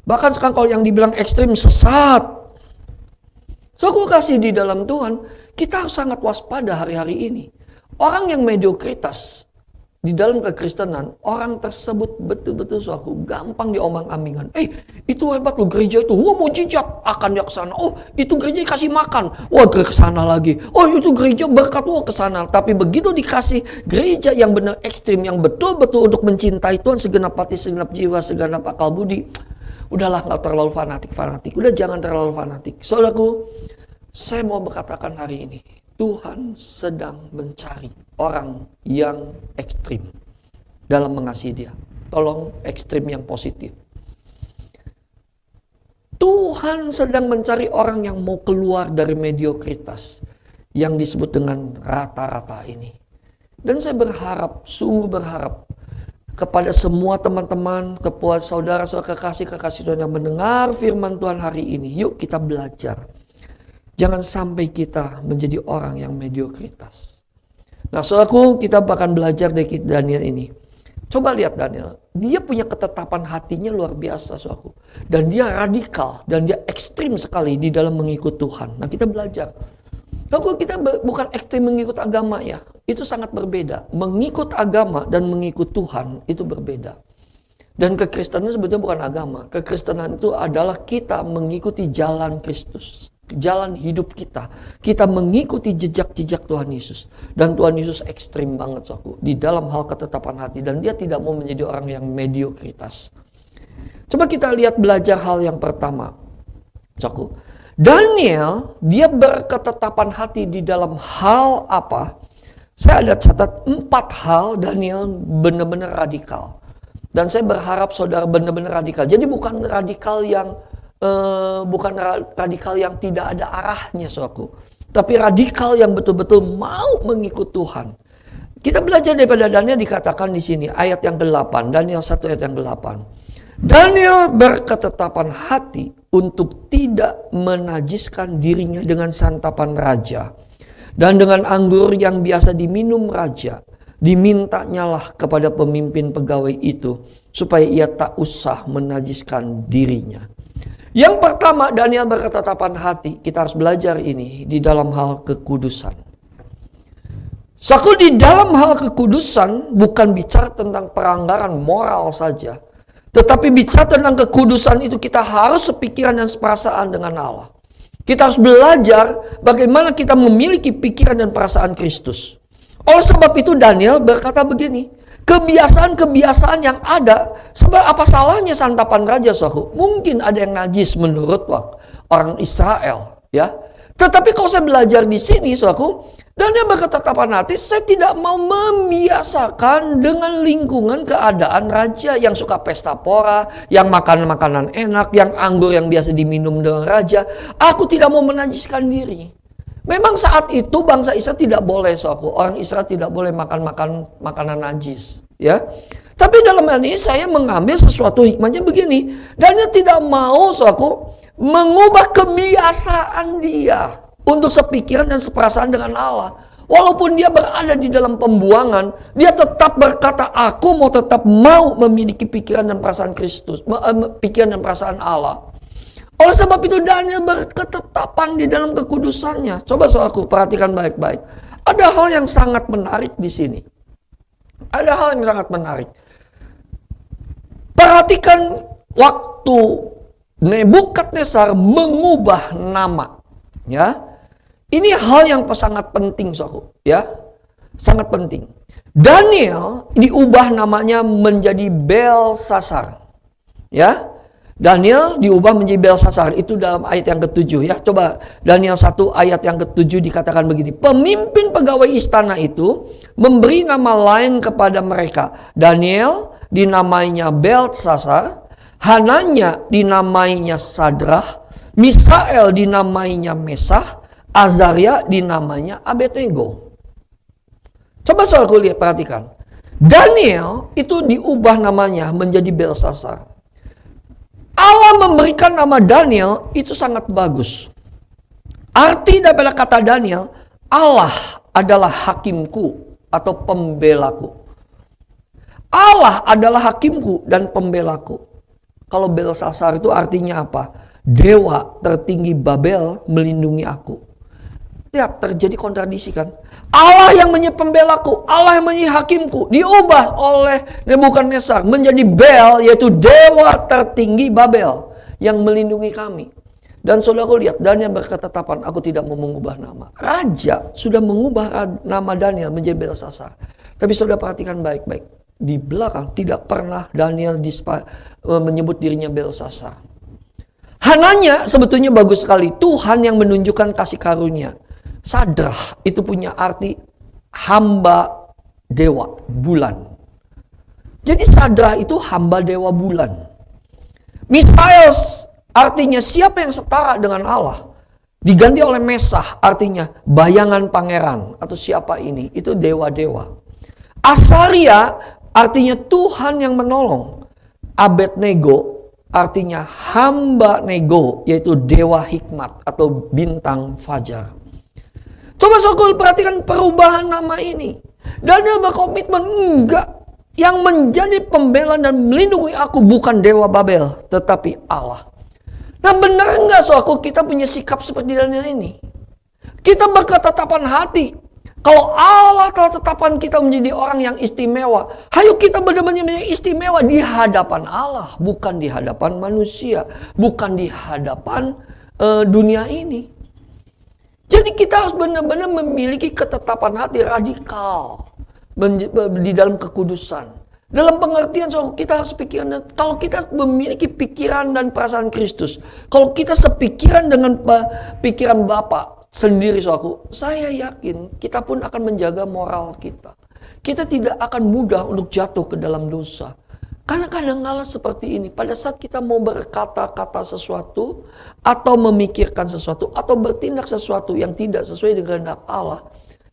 Bahkan sekarang kalau yang dibilang ekstrim sesat. So, aku kasih di dalam Tuhan, kita harus sangat waspada hari-hari ini. Orang yang mediokritas di dalam kekristenan, orang tersebut betul-betul suatu gampang diombang-ambingkan. Itu hebat loh gereja itu. Wah, mujizat akan dia ke sana. Oh, itu gereja dikasih makan. Wah, ke sana lagi. Oh, itu gereja berkat, wah ke sana. Tapi begitu dikasih gereja yang benar ekstrim, yang betul-betul untuk mencintai Tuhan segenap hati, segenap jiwa, segenap akal budi. Udahlah, nggak terlalu fanatik. Udah, jangan terlalu fanatik. Saudaraku, saya mau berkatakan hari ini, Tuhan sedang mencari orang yang ekstrim dalam mengasihi dia. Tolong ekstrim yang positif. Tuhan sedang mencari orang yang mau keluar dari mediokritas yang disebut dengan rata-rata ini. Dan saya berharap, sungguh berharap kepada semua teman-teman, kepada saudara-saudara kekasih Tuhan yang mendengar firman Tuhan hari ini. Yuk kita belajar. Jangan sampai kita menjadi orang yang mediokritas. Nah, saudaraku, kita bahkan belajar dari Daniel ini. Coba lihat Daniel. Dia punya ketetapan hatinya luar biasa, saudaraku. Dan dia radikal, dan dia ekstrim sekali di dalam mengikut Tuhan. Nah, kita belajar. Saudaraku, kita bukan ekstrim mengikut agama ya. Itu sangat berbeda. Mengikut agama dan mengikut Tuhan itu berbeda. Dan kekristenan sebetulnya bukan agama. Kekristenan itu adalah kita mengikuti jalan Kristus. Jalan hidup kita. Kita mengikuti jejak-jejak Tuhan Yesus. Dan Tuhan Yesus ekstrim banget, saudaraku, di dalam hal ketetapan hati. Dan dia tidak mau menjadi orang yang mediokritas. Coba kita lihat belajar hal yang pertama, saudaraku. Daniel, dia berketetapan hati di dalam hal apa? Saya ada catat 4 hal Daniel benar-benar radikal. Dan saya berharap saudara benar-benar radikal. Jadi bukan radikal yang tidak ada arahnya, saudaraku. Tapi radikal yang betul-betul mau mengikut Tuhan. Kita belajar daripada Daniel, dikatakan di sini ayat yang ke-8, Daniel 1 ayat yang ke-8. Daniel berketetapan hati untuk tidak menajiskan dirinya dengan santapan raja dan dengan anggur yang biasa diminum raja. Dimintanyalah kepada pemimpin pegawai itu supaya ia tak usah menajiskan dirinya. Yang pertama, Daniel berketetapan hati. Kita harus belajar ini di dalam hal kekudusan. Saku, di dalam hal kekudusan bukan bicara tentang pelanggaran moral saja. Tetapi bicara tentang kekudusan itu kita harus sepikiran dan seperasaan dengan Allah. Kita harus belajar bagaimana kita memiliki pikiran dan perasaan Kristus. Oleh sebab itu Daniel berkata begini, kebiasaan-kebiasaan yang ada. Sebab apa salahnya santapan raja, saudaraku? Mungkin ada yang najis menurut orang Israel, ya. Tetapi kalau saya belajar di sini, saudaraku, dan dia berketetapan hati, saya tidak mau membiasakan dengan lingkungan keadaan raja yang suka pesta pora, yang makan makanan enak, yang anggur yang biasa diminum dengan raja. Aku tidak mau menajiskan diri. Memang saat itu bangsa Israel tidak boleh, saudaraku. Orang Israel tidak boleh makan makanan najis, ya. Tapi dalam hal ini saya mengambil sesuatu hikmahnya begini. Dan dia tidak mau, saudaraku, mengubah kebiasaan dia untuk sepikiran dan seperasaan dengan Allah. Walaupun dia berada di dalam pembuangan, dia tetap berkata, aku mau memiliki pikiran dan perasaan Kristus, pikiran dan perasaan Allah. Oleh sebab itu Daniel berketetapan di dalam kekudusannya. Coba saudaraku perhatikan baik-baik. Ada hal yang sangat menarik di sini. Ada hal yang sangat menarik. Perhatikan waktu Nebukadnezar mengubah nama, ya. Ini hal yang sangat penting, saudaraku, ya. Sangat penting. Daniel diubah namanya menjadi Belsasar. Ya. Daniel diubah menjadi Belsasar. Itu dalam ayat yang ke-7, ya. Coba Daniel 1 ayat yang ke-7 dikatakan begini. Pemimpin pegawai istana itu memberi nama lain kepada mereka. Daniel dinamainya Belsasar, Hananya dinamainya Sadrah, Misael dinamainya Mesah, Azaria dinamainya Abednego. Coba saudaraku lihat, perhatikan. Daniel itu diubah namanya menjadi Belsasar. Allah memberikan nama Daniel itu sangat bagus. Arti daripada kata Daniel, Allah adalah hakimku atau pembelaku. Allah adalah hakimku dan pembelaku. Kalau Belsasar itu artinya apa? Dewa tertinggi Babel melindungi aku. Lihat, terjadi kontradiksi kan? Allah yang menjadi pembelaku, Allah yang menjadi hakimku, diubah oleh Nebukadnezar menjadi Bel, yaitu dewa tertinggi Babel yang melindungi kami. Dan saudaraku lihat, Daniel berketetapan, aku tidak mau mengubah nama. Raja sudah mengubah nama Daniel menjadi Belsasar. Tapi saudara perhatikan baik-baik. Di belakang tidak pernah Daniel menyebut dirinya Belsasar. Hananya sebetulnya bagus sekali. Tuhan yang menunjukkan kasih karunia. Sadrah itu punya arti hamba dewa bulan. Jadi Sadrah itu hamba dewa bulan. Misael artinya siapa yang setara dengan Allah. Diganti oleh Mesah artinya bayangan pangeran atau siapa ini. Itu dewa-dewa. Azaria artinya Tuhan yang menolong. Abednego artinya hamba nego, yaitu dewa hikmat atau bintang fajar. Coba saudara perhatikan perubahan nama ini. Daniel berkomitmen, enggak. Yang menjadi pembela dan melindungi aku bukan dewa Babel, tetapi Allah. Nah benar enggak saudara kita punya sikap seperti Daniel ini? Kita berketetapan hati. Kalau Allah telah tetapkan kita menjadi orang yang istimewa, ayo kita benar-benar menjadi istimewa di hadapan Allah, bukan di hadapan manusia, bukan di hadapan dunia ini. Jadi kita harus benar-benar memiliki ketetapan hati radikal di dalam kekudusan. Dalam pengertian kita harus pikiran, kalau kita memiliki pikiran dan perasaan Kristus, kalau kita sepikiran dengan pikiran Bapa sendiri, saya yakin kita pun akan menjaga moral kita. Kita tidak akan mudah untuk jatuh ke dalam dosa. Karena kadang-kala seperti ini, pada saat kita mau berkata-kata sesuatu, atau memikirkan sesuatu, atau bertindak sesuatu yang tidak sesuai dengan kehendak Allah,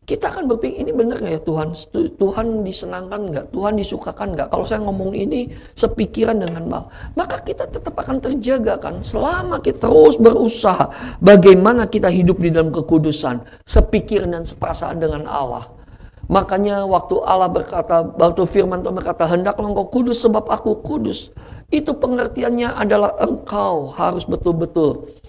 kita akan berpikir, ini benar nggak ya Tuhan? Tuhan disenangkan nggak? Tuhan disukakan nggak? Kalau saya ngomong ini sepikiran dengan mal, maka kita tetap akan terjaga kan? Selama kita terus berusaha, bagaimana kita hidup di dalam kekudusan, sepikiran dan seperasaan dengan Allah. Makanya waktu Allah berkata, waktu firman Tuhan berkata, hendaklah engkau kudus sebab aku kudus. Itu pengertiannya adalah engkau harus betul-betul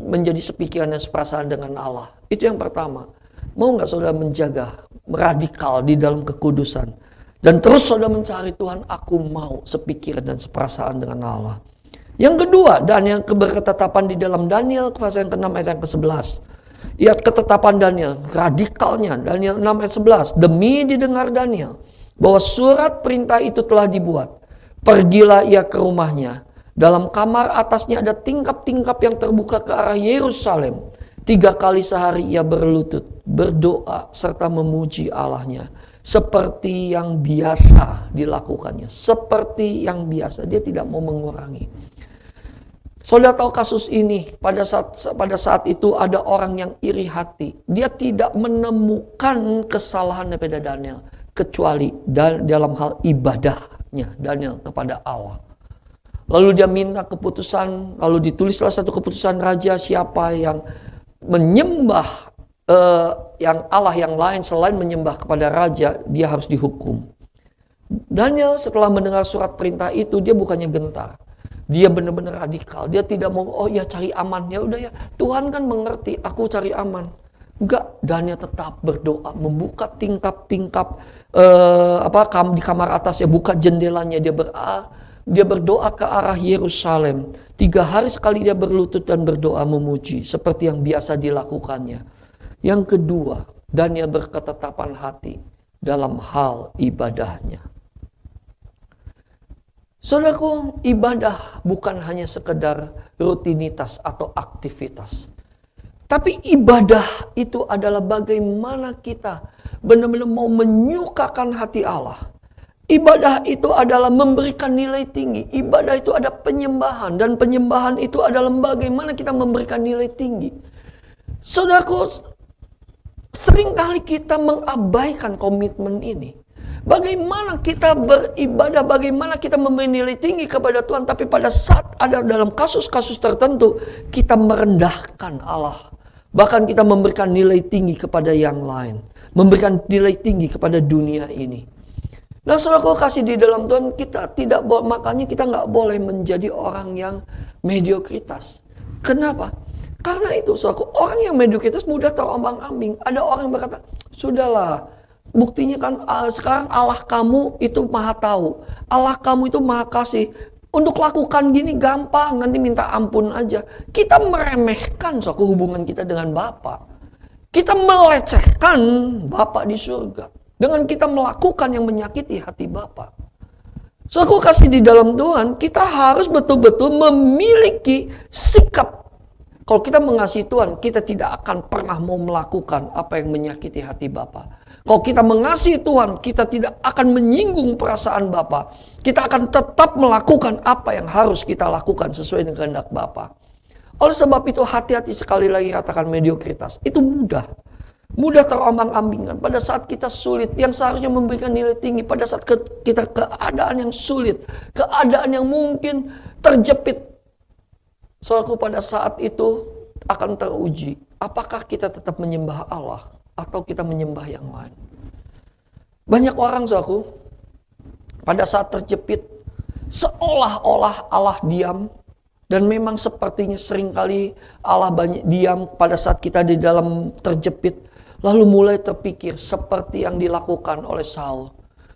menjadi sepikiran dan seperasaan dengan Allah. Itu yang pertama. Mau nggak saudara menjaga radikal di dalam kekudusan? Dan terus saudara mencari Tuhan, aku mau sepikiran dan seperasaan dengan Allah. Yang kedua, dan yang berketetapan di dalam Daniel pasal yang ke-6 ayat yang ke-11. Lihat ketetapan Daniel, radikalnya. Daniel 6 ayat 11. Demi didengar Daniel bahwa surat perintah itu telah dibuat. Pergilah ia ke rumahnya. Dalam kamar atasnya ada tingkap-tingkap yang terbuka ke arah Yerusalem. 3 kali sehari ia berlutut, berdoa, serta memuji Allahnya. Seperti yang biasa dilakukannya. Seperti yang biasa. Dia tidak mau mengurangi. Saudara tahu kasus ini, pada saat itu ada orang yang iri hati. Dia tidak menemukan kesalahan daripada Daniel. Kecuali dalam hal ibadahnya Daniel kepada Allah. Lalu dia minta keputusan, lalu ditulislah satu keputusan raja, siapa yang menyembah yang Allah yang lain selain menyembah kepada raja, dia harus dihukum. Daniel setelah mendengar surat perintah itu, dia bukannya gentar. Dia benar-benar radikal. Dia tidak mau, oh ya cari aman. Ya udah ya, Tuhan kan mengerti, aku cari aman. Enggak, Daniel tetap berdoa, membuka tingkap-tingkap di kamar atas, ya buka jendelanya, dia berdoa ke arah Yerusalem. 3 hari sekali dia berlutut dan berdoa memuji, seperti yang biasa dilakukannya. Yang kedua, Daniel berketetapan hati dalam hal ibadahnya. Saudaraku, ibadah bukan hanya sekedar rutinitas atau aktivitas. Tapi ibadah itu adalah bagaimana kita benar-benar mau menyukakan hati Allah. Ibadah itu adalah memberikan nilai tinggi. Ibadah itu ada penyembahan. Dan penyembahan itu adalah bagaimana kita memberikan nilai tinggi. Saudaraku, seringkali kita mengabaikan komitmen ini. Bagaimana kita beribadah, bagaimana kita memberi nilai tinggi kepada Tuhan. Tapi pada saat ada dalam kasus-kasus tertentu, kita merendahkan Allah. Bahkan kita memberikan nilai tinggi kepada yang lain. Memberikan nilai tinggi kepada dunia ini. Nah, saudaraku kasih di dalam Tuhan, makanya kita nggak boleh menjadi orang yang mediokritas. Kenapa? Karena itu, saudaraku, orang yang mediokritas mudah terombang-ambing. Ada orang yang berkata, sudahlah. Buktinya kan sekarang Allah kamu itu maha tahu. Allah kamu itu maha kasih. Untuk lakukan gini gampang, nanti minta ampun aja. Kita meremehkan suatu hubungan kita dengan Bapa. Kita melecehkan Bapa di surga. Dengan kita melakukan yang menyakiti hati Bapa. So aku kasih di dalam Tuhan, kita harus betul-betul memiliki sikap. Kalau kita mengasihi Tuhan, kita tidak akan pernah mau melakukan apa yang menyakiti hati Bapa. Kalau kita mengasihi Tuhan, kita tidak akan menyinggung perasaan Bapa. Kita akan tetap melakukan apa yang harus kita lakukan sesuai dengan kehendak Bapa. Oleh sebab itu, hati-hati sekali lagi katakan mediokritas. Itu mudah. Mudah terombang-ambingkan. Pada saat kita sulit, yang seharusnya memberikan nilai tinggi. Pada saat kita keadaan yang sulit, keadaan yang mungkin terjepit. Soalnya pada saat itu akan teruji. Apakah kita tetap menyembah Allah atau kita menyembah yang lain? Banyak orang, saudaraku, pada saat terjepit, seolah-olah Allah diam. Dan memang sepertinya seringkali Allah banyak diam pada saat kita di dalam terjepit. Lalu mulai terpikir seperti yang dilakukan oleh Saul.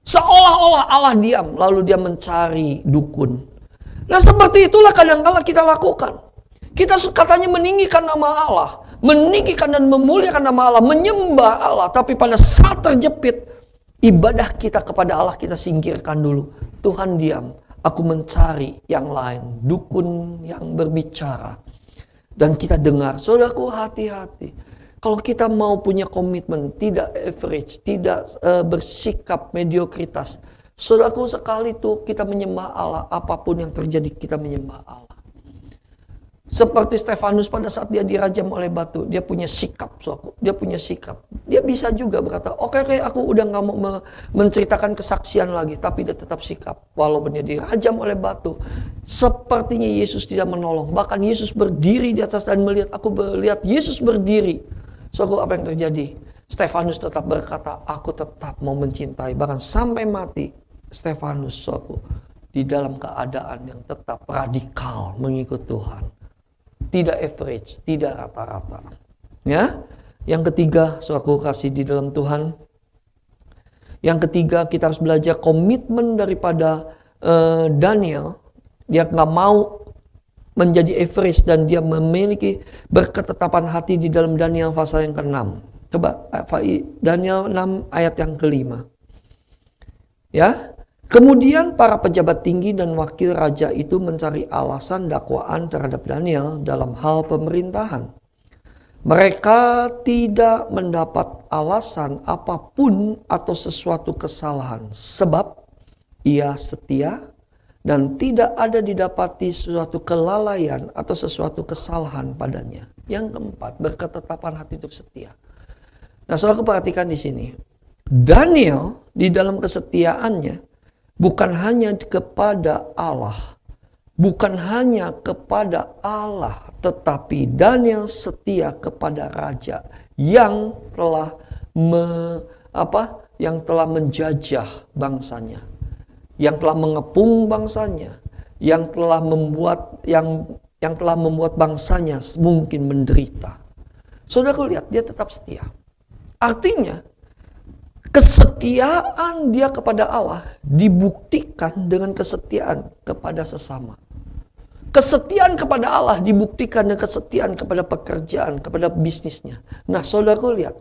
Seolah-olah Allah diam, lalu dia mencari dukun. Nah, seperti itulah kadang-kala kita lakukan. Kita katanya meninggikan nama Allah. Meninggikan dan memuliakan nama Allah, menyembah Allah. Tapi pada saat terjepit, ibadah kita kepada Allah kita singkirkan dulu. Tuhan diam, aku mencari yang lain, dukun yang berbicara. Dan kita dengar, saudaraku hati-hati. Kalau kita mau punya komitmen, tidak average, tidak bersikap mediokritas. Saudaraku sekali itu kita menyembah Allah, apapun yang terjadi kita menyembah Allah. Seperti Stefanus pada saat dia dirajam oleh batu, dia punya sikap, dia punya sikap. Dia bisa juga berkata, oke, aku udah gak mau menceritakan kesaksian lagi, tapi dia tetap sikap. Walaupun dia dirajam oleh batu, sepertinya Yesus tidak menolong. Bahkan Yesus berdiri di atas dan aku melihat Yesus berdiri. Apa yang terjadi? Stefanus tetap berkata, aku tetap mau mencintai. Bahkan sampai mati, Stefanus di dalam keadaan yang tetap radikal mengikut Tuhan. Tidak average, tidak rata-rata. Ya, yang ketiga, aku kasih di dalam Tuhan. Yang ketiga, kita harus belajar komitmen daripada Daniel. Dia nggak mau menjadi average dan dia memiliki berketetapan hati di dalam Daniel pasal yang ke-6. Coba Daniel 6 ayat yang ke-5. Ya. Kemudian para pejabat tinggi dan wakil raja itu mencari alasan dakwaan terhadap Daniel dalam hal pemerintahan. Mereka tidak mendapat alasan apapun atau sesuatu kesalahan, sebab ia setia dan tidak ada didapati sesuatu kelalaian atau sesuatu kesalahan padanya. Yang keempat, berketetapan hati untuk setia. Nah, saudara perhatikan di sini. Daniel di dalam kesetiaannya bukan hanya kepada Allah, tetapi Daniel setia kepada raja yang telah menjajah bangsanya, yang telah mengepung bangsanya, yang telah membuat bangsanya mungkin menderita. Saudara lihat, dia tetap setia. Artinya, kesetiaan dia kepada Allah dibuktikan dengan kesetiaan kepada sesama. Kesetiaan kepada Allah dibuktikan dengan kesetiaan kepada pekerjaan, kepada bisnisnya. Nah, saudaraku lihat,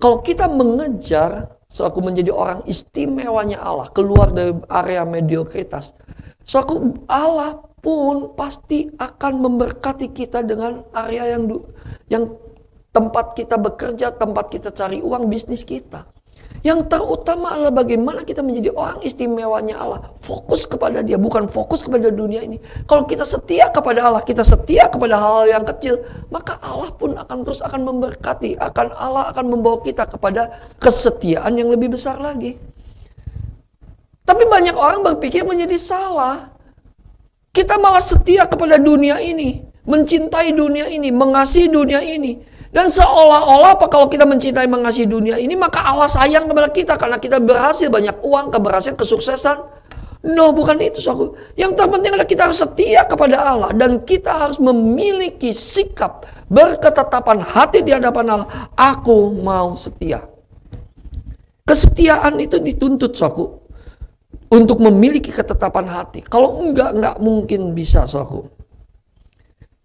kalau kita mengejar suatu menjadi orang istimewanya Allah, keluar dari area mediokritas, suatu Allah pun pasti akan memberkati kita dengan area yang tempat kita bekerja, tempat kita cari uang, bisnis kita. Yang terutama adalah bagaimana kita menjadi orang istimewanya Allah. Fokus kepada Dia, bukan fokus kepada dunia ini. Kalau kita setia kepada Allah, kita setia kepada hal yang kecil, maka Allah pun akan memberkati. Allah akan membawa kita kepada kesetiaan yang lebih besar lagi. Tapi banyak orang berpikir menjadi salah. Kita malah setia kepada dunia ini, mencintai dunia ini, mengasihi dunia ini. Dan seolah-olah kalau kita mencintai mengasihi dunia ini, maka Allah sayang kepada kita karena kita berhasil banyak uang, keberhasilan, kesuksesan. No, bukan itu. Yang terpenting adalah kita harus setia kepada Allah dan kita harus memiliki sikap berketetapan hati di hadapan Allah. Aku mau setia. Kesetiaan itu dituntut untuk memiliki ketetapan hati. Kalau enggak mungkin bisa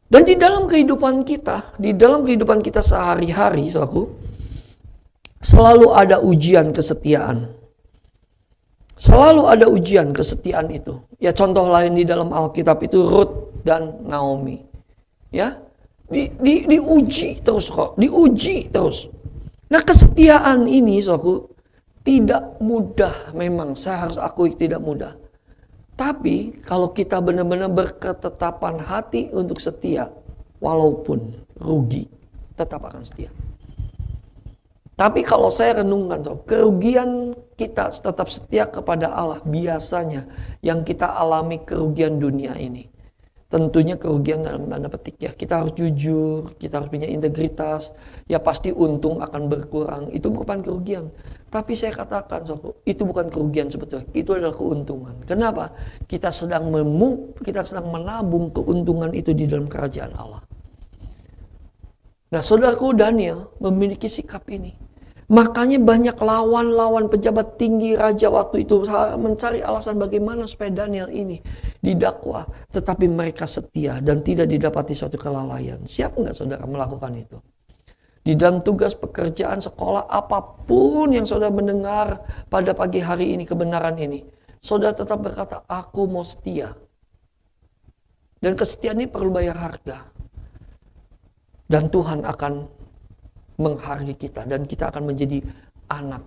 Dan di dalam kehidupan kita sehari-hari, selalu ada ujian kesetiaan. Selalu ada ujian kesetiaan itu. Ya, contoh lain di dalam Alkitab itu Ruth dan Naomi. Ya, diuji terus diuji terus. Nah, kesetiaan ini, tidak mudah memang. Saya harus akui tidak mudah. Tapi kalau kita benar-benar berketetapan hati untuk setia, walaupun rugi, tetap akan setia. Tapi kalau saya renungkan, kerugian kita tetap setia kepada Allah biasanya yang kita alami kerugian dunia ini. Tentunya kerugian dalam tanda petik ya. Kita harus jujur, kita harus punya integritas. Ya pasti untung akan berkurang. Itu bukan kerugian. Tapi saya katakan, itu bukan kerugian sebetulnya. Itu adalah keuntungan. Kenapa? Kita sedang menabung keuntungan itu di dalam kerajaan Allah. Nah, saudaraku Daniel memiliki sikap ini. Makanya banyak lawan-lawan pejabat tinggi raja waktu itu mencari alasan bagaimana supaya Daniel ini didakwa. Tetapi mereka setia dan tidak didapati suatu kelalaian. Siap nggak saudara melakukan itu? Di dalam tugas pekerjaan, sekolah, apapun yang saudara mendengar pada pagi hari ini, kebenaran ini, saudara tetap berkata, aku mau setia. Dan kesetiaan ini perlu bayar harga. Dan Tuhan akan menghargai kita. Dan kita akan menjadi anak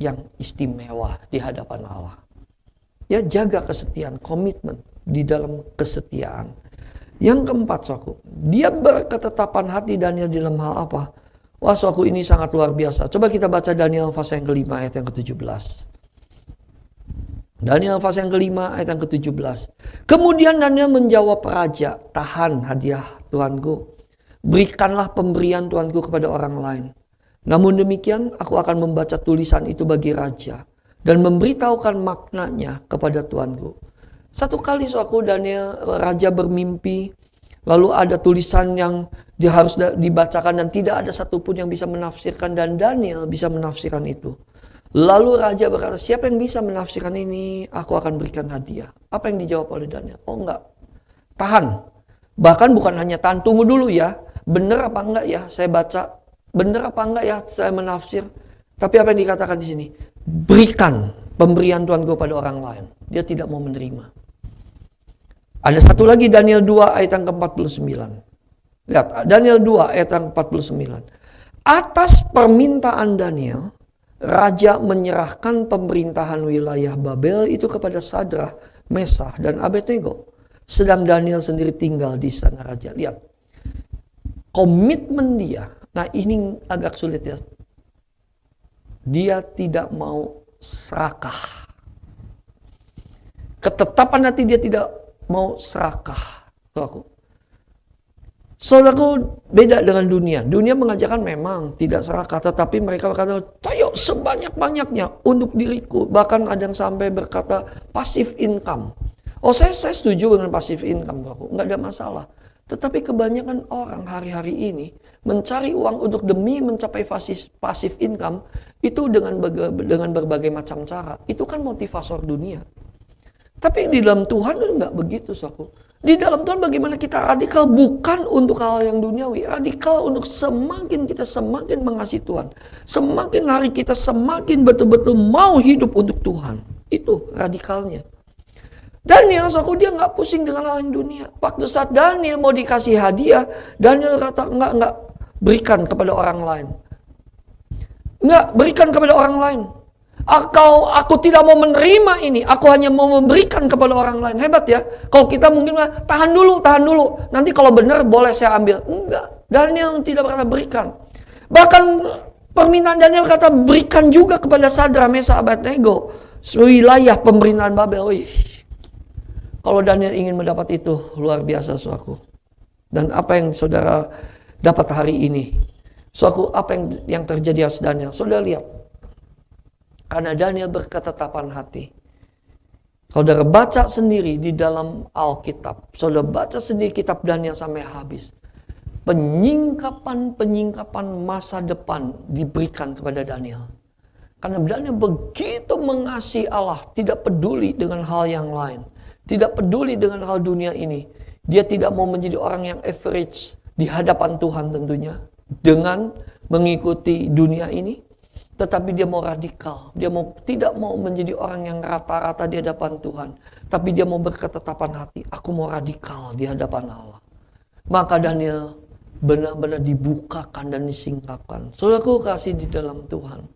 yang istimewa di hadapan Allah. Ya, jaga kesetiaan, komitmen di dalam kesetiaan. Yang keempat, dia berketetapan hati Daniel di dalam hal apa? Wah, ini sangat luar biasa. Coba kita baca Daniel pasal yang kelima ayat yang ke-17. Daniel pasal yang kelima ayat yang ke-17. Kemudian Daniel menjawab raja, tahan hadiah Tuanku. Berikanlah pemberian Tuanku kepada orang lain. Namun demikian, aku akan membaca tulisan itu bagi raja dan memberitahukan maknanya kepada Tuanku. Satu kali Daniel, raja bermimpi, lalu ada tulisan yang harus dibacakan dan tidak ada satupun yang bisa menafsirkan, dan Daniel bisa menafsirkan itu. Lalu raja berkata, siapa yang bisa menafsirkan ini? Aku akan berikan hadiah. Apa yang dijawab oleh Daniel? Oh enggak, tahan. Bahkan bukan hanya tahan, tunggu dulu ya. Benar apa enggak ya saya baca? Benar apa enggak ya saya menafsir? Tapi apa yang dikatakan di sini? Berikan pemberian Tuhan kepada orang lain. Dia tidak mau menerima. Ada satu lagi, Daniel 2 ayat yang ke-49. Lihat, Daniel 2 ayat yang ke-49. Atas permintaan Daniel, Raja menyerahkan pemerintahan wilayah Babel itu kepada Sadrah, Mesah, dan Abednego. Sedang Daniel sendiri tinggal di istana raja. Lihat, komitmen dia. Nah, ini agak sulit ya. Dia tidak mau serakah. Ketetapan hati dia tidak mau serakah. Saudaraku, beda dengan dunia. Dunia mengajarkan memang tidak serakah, tetapi mereka berkata, ayo sebanyak-banyaknya untuk diriku. Bahkan ada yang sampai berkata passive income. Oh, saya setuju dengan passive income, nggak ada masalah. Tetapi kebanyakan orang hari-hari ini mencari uang untuk demi mencapai passive income itu dengan berbagai macam cara. Itu kan motivator dunia. Tapi di dalam Tuhan itu nggak begitu, saudaraku. Di dalam Tuhan bagaimana kita radikal bukan untuk hal yang duniawi. Radikal untuk semakin kita semakin mengasihi Tuhan. Semakin hari kita semakin betul-betul mau hidup untuk Tuhan. Itu radikalnya. Daniel, saudaraku, dia nggak pusing dengan hal yang dunia. Waktu saat Daniel mau dikasih hadiah, Daniel kata enggak, berikan kepada orang lain. Enggak, berikan kepada orang lain. Aku tidak mau menerima ini, aku hanya mau memberikan kepada orang lain. Hebat ya. Kalau kita mungkin tahan dulu. Nanti kalau benar boleh saya ambil. Enggak, Daniel tidak berkata berikan. Bahkan permintaan Daniel kata berikan juga kepada Sadrah, Mesah, Abednego, wilayah pemerintahan Babel. Wih. Kalau Daniel ingin mendapat itu, luar biasa, saudaraku. Dan apa yang saudara dapat hari ini? Saudaraku, apa yang terjadi atas Daniel? Saudara lihat. Karena Daniel berketetapan hati. Saudara baca sendiri di dalam Alkitab. Saudara baca sendiri kitab Daniel sampai habis. Penyingkapan masa depan diberikan kepada Daniel. Karena Daniel begitu mengasihi Allah, tidak peduli dengan hal yang lain. Tidak peduli dengan hal dunia ini. Dia tidak mau menjadi orang yang average di hadapan Tuhan tentunya. Dengan mengikuti dunia ini. Tetapi dia mau radikal. Dia tidak mau menjadi orang yang rata-rata di hadapan Tuhan. Tapi dia mau berketetapan hati. Aku mau radikal di hadapan Allah. Maka Daniel benar-benar dibukakan dan disingkapkan. Saudaraku kasih di dalam Tuhan.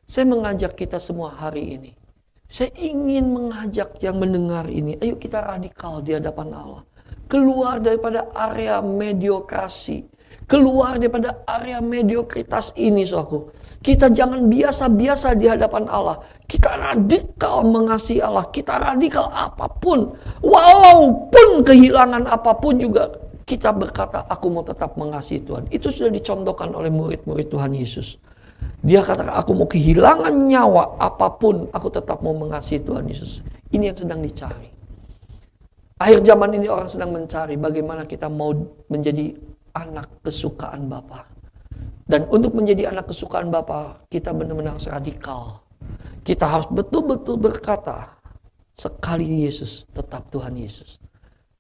Saya mengajak kita semua hari ini. Saya ingin mengajak yang mendengar ini. Ayo kita radikal di hadapan Allah. Keluar daripada area mediokrasi. Keluar daripada area mediokritas ini, saudaraku. Kita jangan biasa-biasa di hadapan Allah. Kita radikal mengasihi Allah. Kita radikal apapun. Walaupun kehilangan apapun juga. Kita berkata, aku mau tetap mengasihi Tuhan. Itu sudah dicontohkan oleh murid-murid Tuhan Yesus. Dia katakan, aku mau kehilangan nyawa apapun. Aku tetap mau mengasihi Tuhan Yesus. Ini yang sedang dicari. Akhir zaman ini orang sedang mencari bagaimana kita mau menjadi anak kesukaan Bapa. Dan untuk menjadi anak kesukaan Bapa, kita benar-benar harus radikal. Kita harus betul-betul berkata, sekali Yesus, tetap Tuhan Yesus.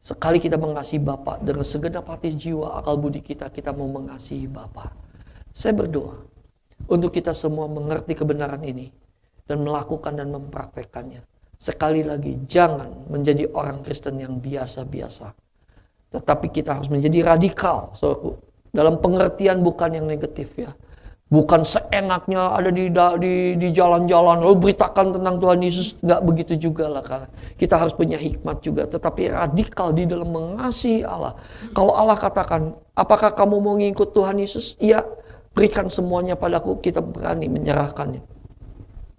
Sekali kita mengasihi Bapa dengan segenap hati, jiwa, akal budi kita mau mengasihi Bapa. Saya berdoa untuk kita semua mengerti kebenaran ini dan melakukan dan mempraktekkannya. Sekali lagi, jangan menjadi orang Kristen yang biasa-biasa. Tetapi kita harus menjadi radikal, saudaraku. Dalam pengertian bukan yang negatif ya. Bukan seenaknya ada di jalan-jalan lalu beritakan tentang Tuhan Yesus. Nggak begitu juga lah. Kita harus punya hikmat juga. Tetapi radikal di dalam mengasihi Allah. Kalau Allah katakan, apakah kamu mau ngikut Tuhan Yesus? Iya, berikan semuanya padaku. Kita berani menyerahkannya.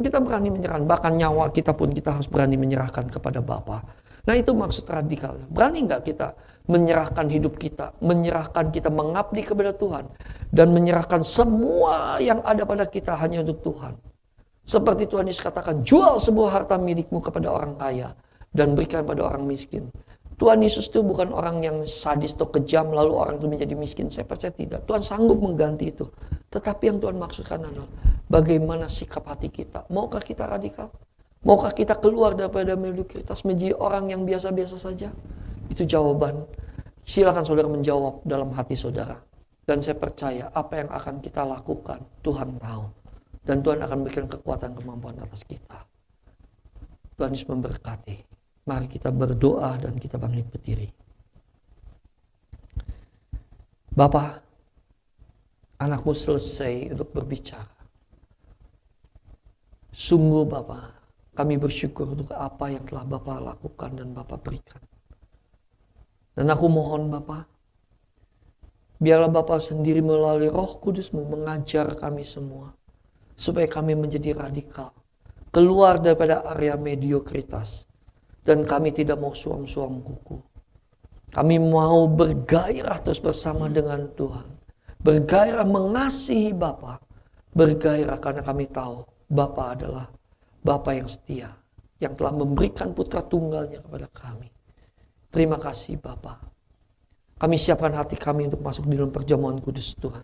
Kita berani menyerahkan. Bahkan nyawa kita pun kita harus berani menyerahkan kepada Bapa. Nah itu maksud radikal. Berani nggak kita menyerahkan hidup kita, menyerahkan kita mengabdi kepada Tuhan, dan menyerahkan semua yang ada pada kita hanya untuk Tuhan. Seperti Tuhan Yesus katakan, jual sebuah harta milikmu kepada orang kaya, dan berikan pada orang miskin. Tuhan Yesus itu bukan orang yang sadis atau kejam, lalu orang itu menjadi miskin. Saya percaya tidak. Tuhan sanggup mengganti itu. Tetapi yang Tuhan maksudkan adalah, bagaimana sikap hati kita. Maukah kita radikal? Maukah kita keluar daripada mediokritas menjadi orang yang biasa-biasa saja? Itu jawaban. Silakan saudara menjawab dalam hati saudara. Dan saya percaya apa yang akan kita lakukan, Tuhan tahu. Dan Tuhan akan berikan kekuatan kemampuan atas kita. Tuhan Yesus memberkati. Mari kita berdoa dan kita bangkit berdiri. Bapa, anakmu selesai untuk berbicara. Sungguh Bapa, kami bersyukur untuk apa yang telah Bapa lakukan dan Bapa berikan. Dan aku mohon Bapa, biarlah Bapa sendiri melalui Roh Kudus-Mu mengajar kami semua, supaya kami menjadi radikal, keluar daripada area mediokritas, dan kami tidak mau suam-suam kuku. Kami mau bergairah terus bersama dengan Tuhan, bergairah mengasihi Bapa, bergairah karena kami tahu Bapa adalah Bapa yang setia, yang telah memberikan putra tunggalnya kepada kami. Terima kasih Bapa. Kami siapkan hati kami untuk masuk di dalam perjamuan kudus Tuhan.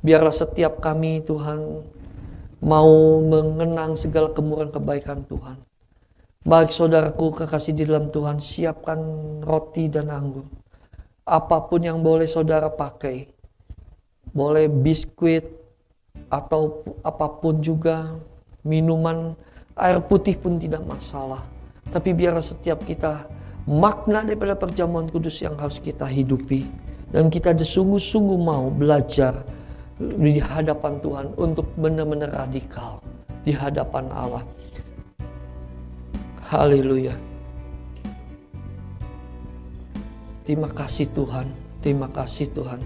Biarlah setiap kami Tuhan mau mengenang segala kemurahan kebaikan Tuhan. Baik saudaraku kekasih di dalam Tuhan, siapkan roti dan anggur. Apapun yang boleh saudara pakai, boleh biskuit atau apapun juga, minuman, air putih pun tidak masalah. Tapi biarlah setiap kita makna daripada perjamuan kudus yang harus kita hidupi. Dan kita sungguh-sungguh mau belajar di hadapan Tuhan untuk benar-benar radikal di hadapan Allah. Haleluya. Terima kasih Tuhan, terima kasih Tuhan.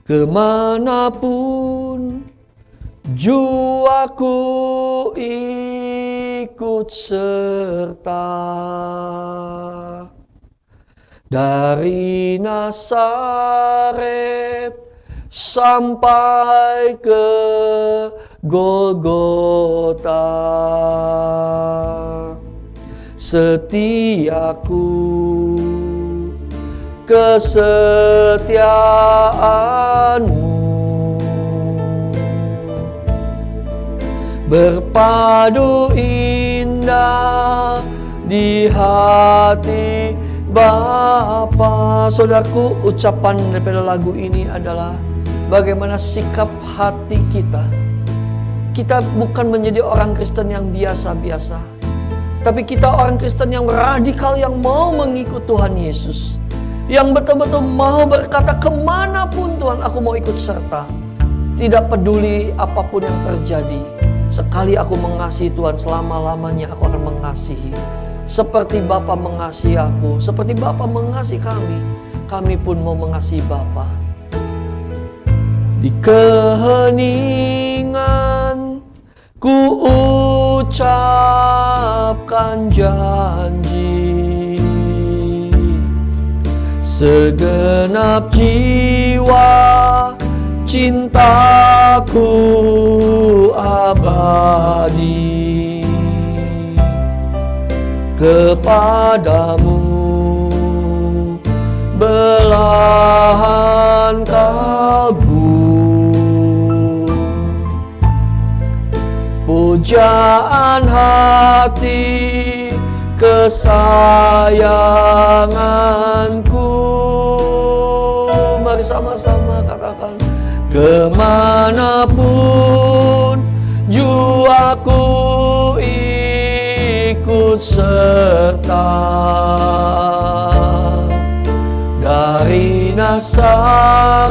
Kemanapun jiwaku ikut serta, dari Nazaret sampai ke Golgota. Setiaku, kesetiaanmu berpadu indah di hati Bapa. Saudaraku, ucapan daripada lagu ini adalah bagaimana sikap hati kita. Kita bukan menjadi orang Kristen yang biasa-biasa, tapi kita orang Kristen yang radikal, yang mau mengikut Tuhan Yesus, yang betul-betul mau berkata kemanapun Tuhan aku mau ikut serta. Tidak peduli apapun yang terjadi, sekali aku mengasihi Tuhan, selama-lamanya aku akan mengasihi. Seperti Bapa mengasihi aku, seperti Bapa mengasihi kami, kami pun mau mengasihi Bapa. Di keheningan ku ucapkan janji, segenap jiwa cintaku abadi kepadamu, belahan kalbu. Pujaan hati kesayanganku. Mari sama-sama katakan. Kemanapun jiwaku ikut serta, dari Nazaret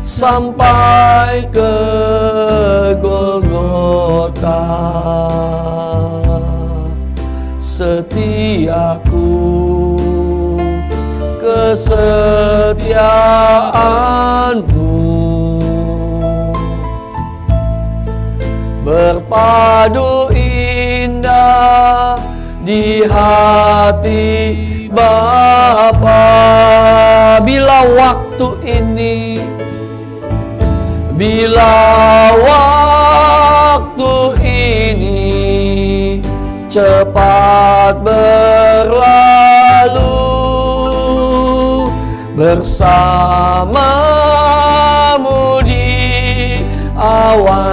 sampai ke Golgota. Setiaku, kesetiaanmu berpadu indah di hati Bapa. Bila waktu ini, bila waktu ini cepat berlalu, bersamamu di awan-awan,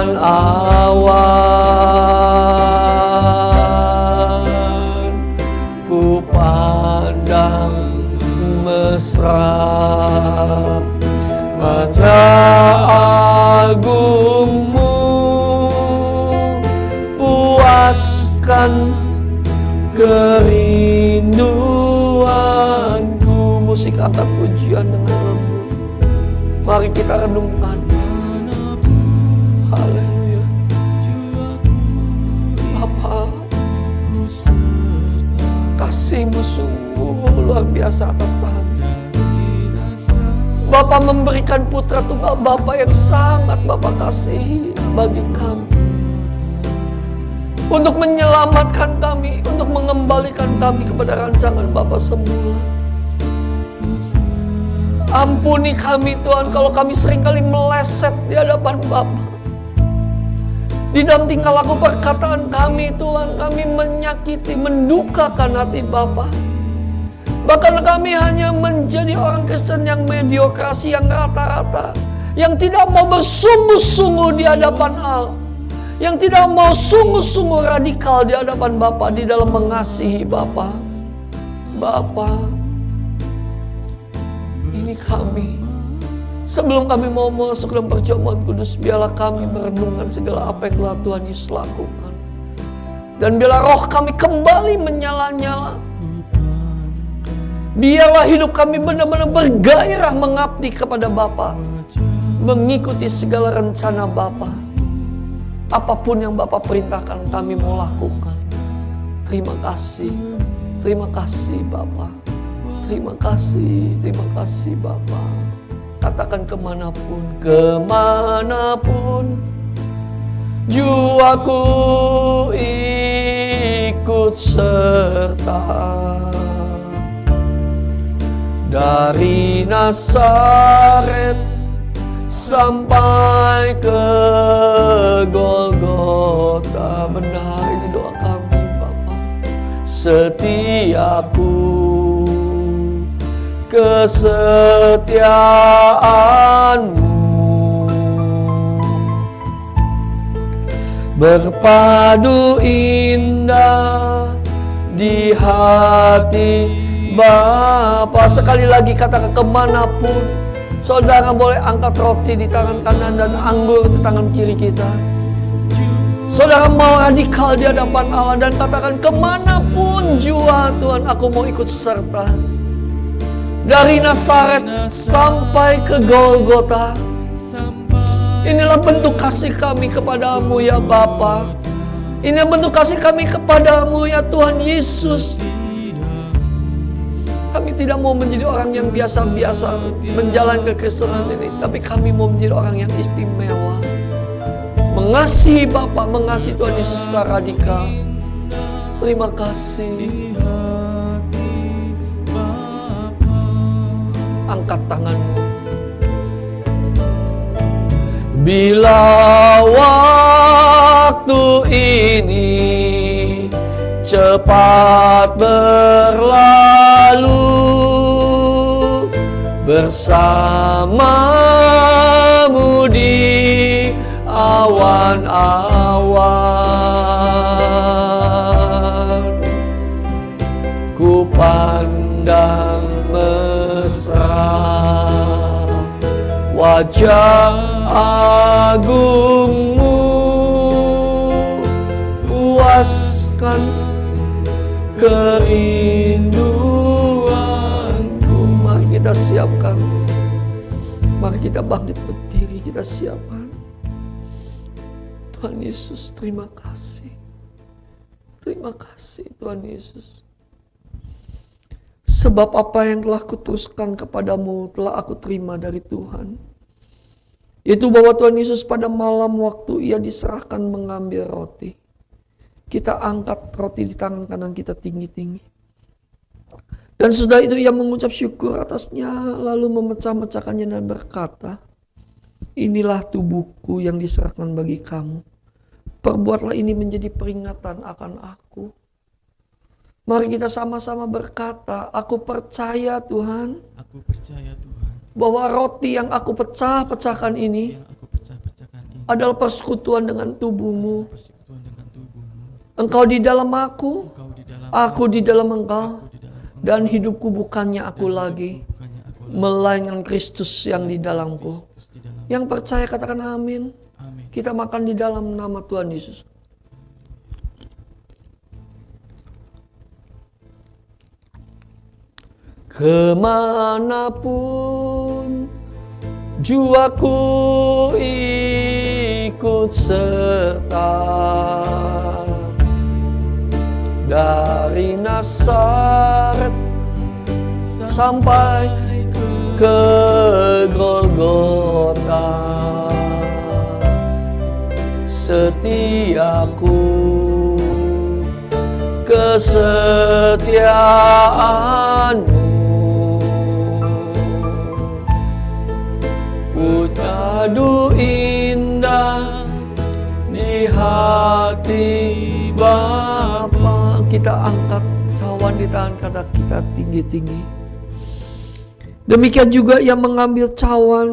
ku pandang mesra mata agungmu, puas memuaskan kerinduanku. Musik angkat pujian dengan lembut. Mari kita renungkan. Haleluya. Bapa, kasih-Mu sungguh luar biasa atas kami. Bapa memberikan putra tunggal Bapa yang sangat Bapa kasihi bagi kami, untuk menyelamatkan kami, untuk mengembalikan kami kepada rancangan Bapa semula. Ampuni kami Tuhan kalau kami seringkali meleset di hadapan Bapa. Di dalam tingkah laku perkataan kami Tuhan, kami menyakiti, mendukakan hati Bapa. Bahkan kami hanya menjadi orang Kristen yang mediokrasi, yang rata-rata, yang tidak mau bersungguh-sungguh di hadapan Allah, yang tidak mau sungguh-sungguh radikal di hadapan Bapa di dalam mengasihi Bapa. Bapa, ini kami. Sebelum kami mau masuk dalam perjamuan kudus, biarlah kami merenungkan segala apa yang telah Tuhan Yesus lakukan. Dan biarlah roh kami kembali menyala-nyala. Biarlah hidup kami benar-benar bergairah mengabdi kepada Bapa, mengikuti segala rencana Bapa. Apapun yang Bapa perintahkan kami mau lakukan. Terima kasih Bapa. Terima kasih Bapa. Katakan kemanapun jiwaku ikut serta. Dari Nazaret sampai ke Golgota. Benar, ini doa kami Bapa. Setiaku, kesetiaan-Mu berpadu indah di hati Bapa. Sekali lagi katakan kemanapun. Saudara boleh angkat roti di tangan kanan dan anggur di tangan kiri kita. Saudara mau radikal di hadapan Allah dan katakan kemanapun jua Tuhan, aku mau ikut serta. Dari Nazaret sampai ke Golgota. Inilah bentuk kasih kami kepadamu ya Bapa. Inilah bentuk kasih kami kepadamu ya Tuhan Yesus. Kami tidak mau menjadi orang yang biasa-biasa menjalankan kekristenan ini, tapi kami mau menjadi orang yang istimewa. Mengasihi Bapa, mengasihi Tuhan Yesus secara radikal. Terima kasih. Angkat tanganmu. Bila waktu ini cepat berlalu bersamamu di awan-awan, ku pandang mesra wajah agungmu, puaskan kerinduanku. Mari kita siapkan. Mari kita bangkit berdiri, kita siapkan. Tuhan Yesus, terima kasih. Terima kasih Tuhan Yesus. Sebab apa yang telah kuteruskan kepadamu telah aku terima dari Tuhan. Yaitu bahwa Tuhan Yesus pada malam waktu ia diserahkan mengambil roti. Kita angkat roti di tangan kanan kita tinggi-tinggi. Dan sudah itu ia mengucap syukur atasnya, lalu memecah-mecahkannya dan berkata, inilah tubuhku yang diserahkan bagi kamu. Perbuatlah ini menjadi peringatan akan aku. Mari kita sama-sama berkata, aku percaya Tuhan. Aku percaya Tuhan. Bahwa roti yang aku pecah-pecahkan ini adalah persekutuan dengan tubuhmu. Engkau di dalam aku di dalam engkau, dan hidupku bukannya aku lagi, melainkan Kristus yang di dalamku. Yang percaya katakan amin. Kita makan di dalam nama Tuhan Yesus. Kemanapun jiwaku ikut serta, dari Nazaret sampai ke Golgota. Setiaku, kesetiaanmu, padu indah di hati Bapa. Kita angkat cawan di tangan kata kita tinggi-tinggi. Demikian juga yang mengambil cawan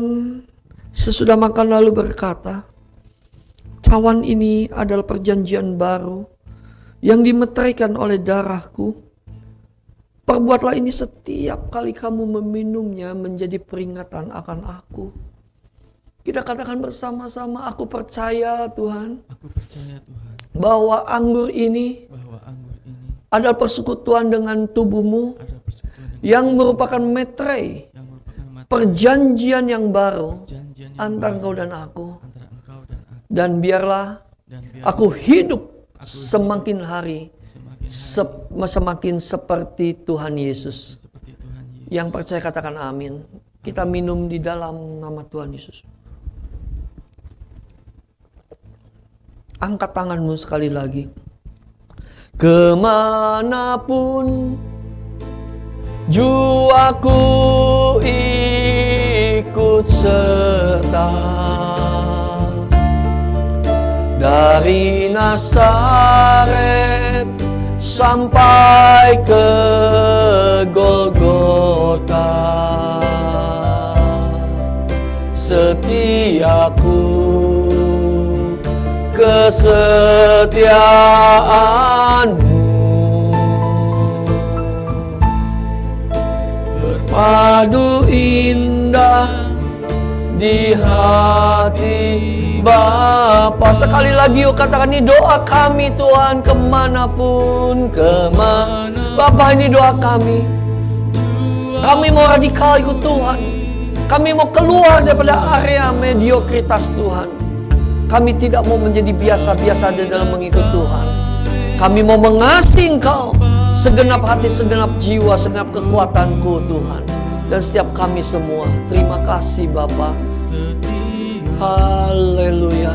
sesudah makan lalu berkata, cawan ini adalah perjanjian baru yang dimeteraikan oleh darahku. Perbuatlah ini setiap kali kamu meminumnya menjadi peringatan akan aku. Kita katakan bersama-sama, aku percaya Tuhan, Aku percaya Tuhan bahwa anggur ini bahwa anggur ini adalah persekutuan dengan tubuhmu adalah persekutuan yang merupakan metrei, yang merupakan mata perjanjian yang baru perjanjian yang antara baru engkau dan aku. antara engkau dan aku. Dan biarlah Dan biar aku hidup Aku semakin hari semakin semakin seperti Tuhan Yesus. seperti Tuhan Yesus. Yang percaya katakan amin. Kita minum di dalam nama Tuhan Yesus. Angkat tanganmu sekali lagi. Kemanapun jiwaku ikut serta, dari Nazaret sampai ke Golgota. Setiaku, kesetiaanmu, berpadu indah di hati Bapa. Sekali lagi yuk katakan, ini doa kami Tuhan, kemanapun Bapa, ini doa kami. Kami mau radikal ikut Tuhan. Kami mau keluar daripada area mediokritas Tuhan. Kami tidak mau menjadi biasa-biasa di dalam mengikut Tuhan. Kami mau mengasihi Engkau segenap hati, segenap jiwa, segenap kekuatanku Tuhan. Dan setiap kami semua, terima kasih Bapa. Haleluya.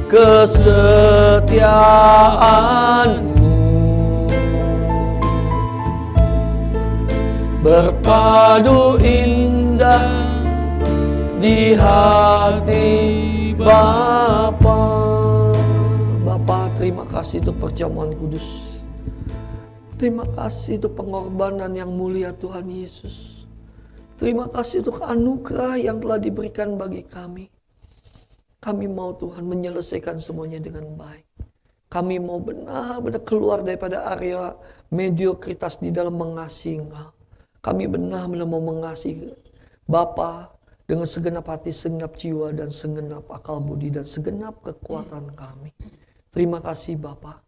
Kesetiaanmu berpadu indah di hati Bapa. Bapa, terima kasih untuk perjamuan kudus. Terima kasih untuk pengorbanan yang mulia Tuhan Yesus. Terima kasih untuk anugerah yang telah diberikan bagi kami. Kami mau Tuhan menyelesaikan semuanya dengan baik. Kami mau benar-benar keluar daripada area mediokritas di dalam mengasihi Engkau. Kami benar-benar mau mengasihi Bapa dengan segenap hati, segenap jiwa, dan segenap akal budi, dan segenap kekuatan kami. Terima kasih Bapa.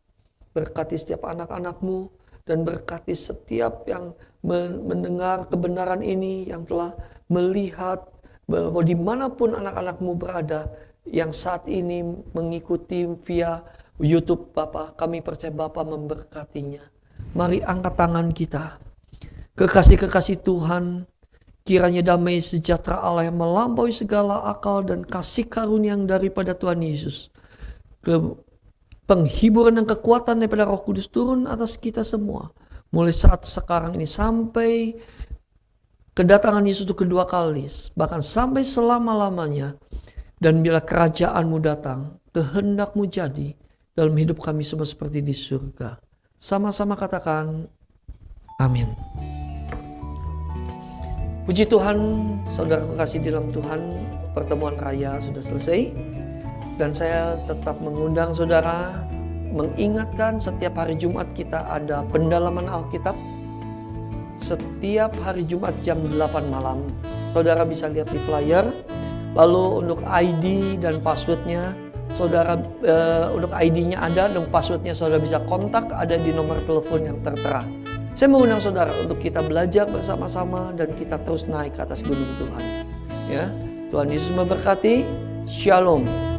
Berkati setiap anak-anak-Mu, dan berkati setiap yang mendengar kebenaran ini, yang telah melihat bahwa dimanapun anak-anak-Mu berada, yang saat ini mengikuti via YouTube Bapa, kami percaya Bapa memberkatinya. Mari angkat tangan kita. Kekasih-kekasih Tuhan, kiranya damai sejahtera Allah yang melampaui segala akal dan kasih karunia yang daripada Tuhan Yesus, penghiburan dan kekuatan daripada Roh Kudus turun atas kita semua, mulai saat sekarang ini sampai kedatangan Yesus itu kedua kali, bahkan sampai selama-lamanya. Dan bila kerajaan-Mu datang, kehendak-Mu jadi dalam hidup kami semua seperti di surga. Sama-sama katakan amin. Puji Tuhan, saudara kekasih di dalam Tuhan, pertemuan raya sudah selesai. Dan saya tetap mengundang saudara, mengingatkan setiap hari Jumat kita ada pendalaman Alkitab. Setiap hari Jumat jam 8 malam. Saudara bisa lihat di flyer. Lalu untuk ID dan passwordnya, saudara untuk ID-nya ada, dan passwordnya saudara bisa kontak, ada di nomor telepon yang tertera. Saya mengundang saudara untuk kita belajar bersama-sama dan kita terus naik ke atas gunung Tuhan. Ya, Tuhan Yesus memberkati. Shalom.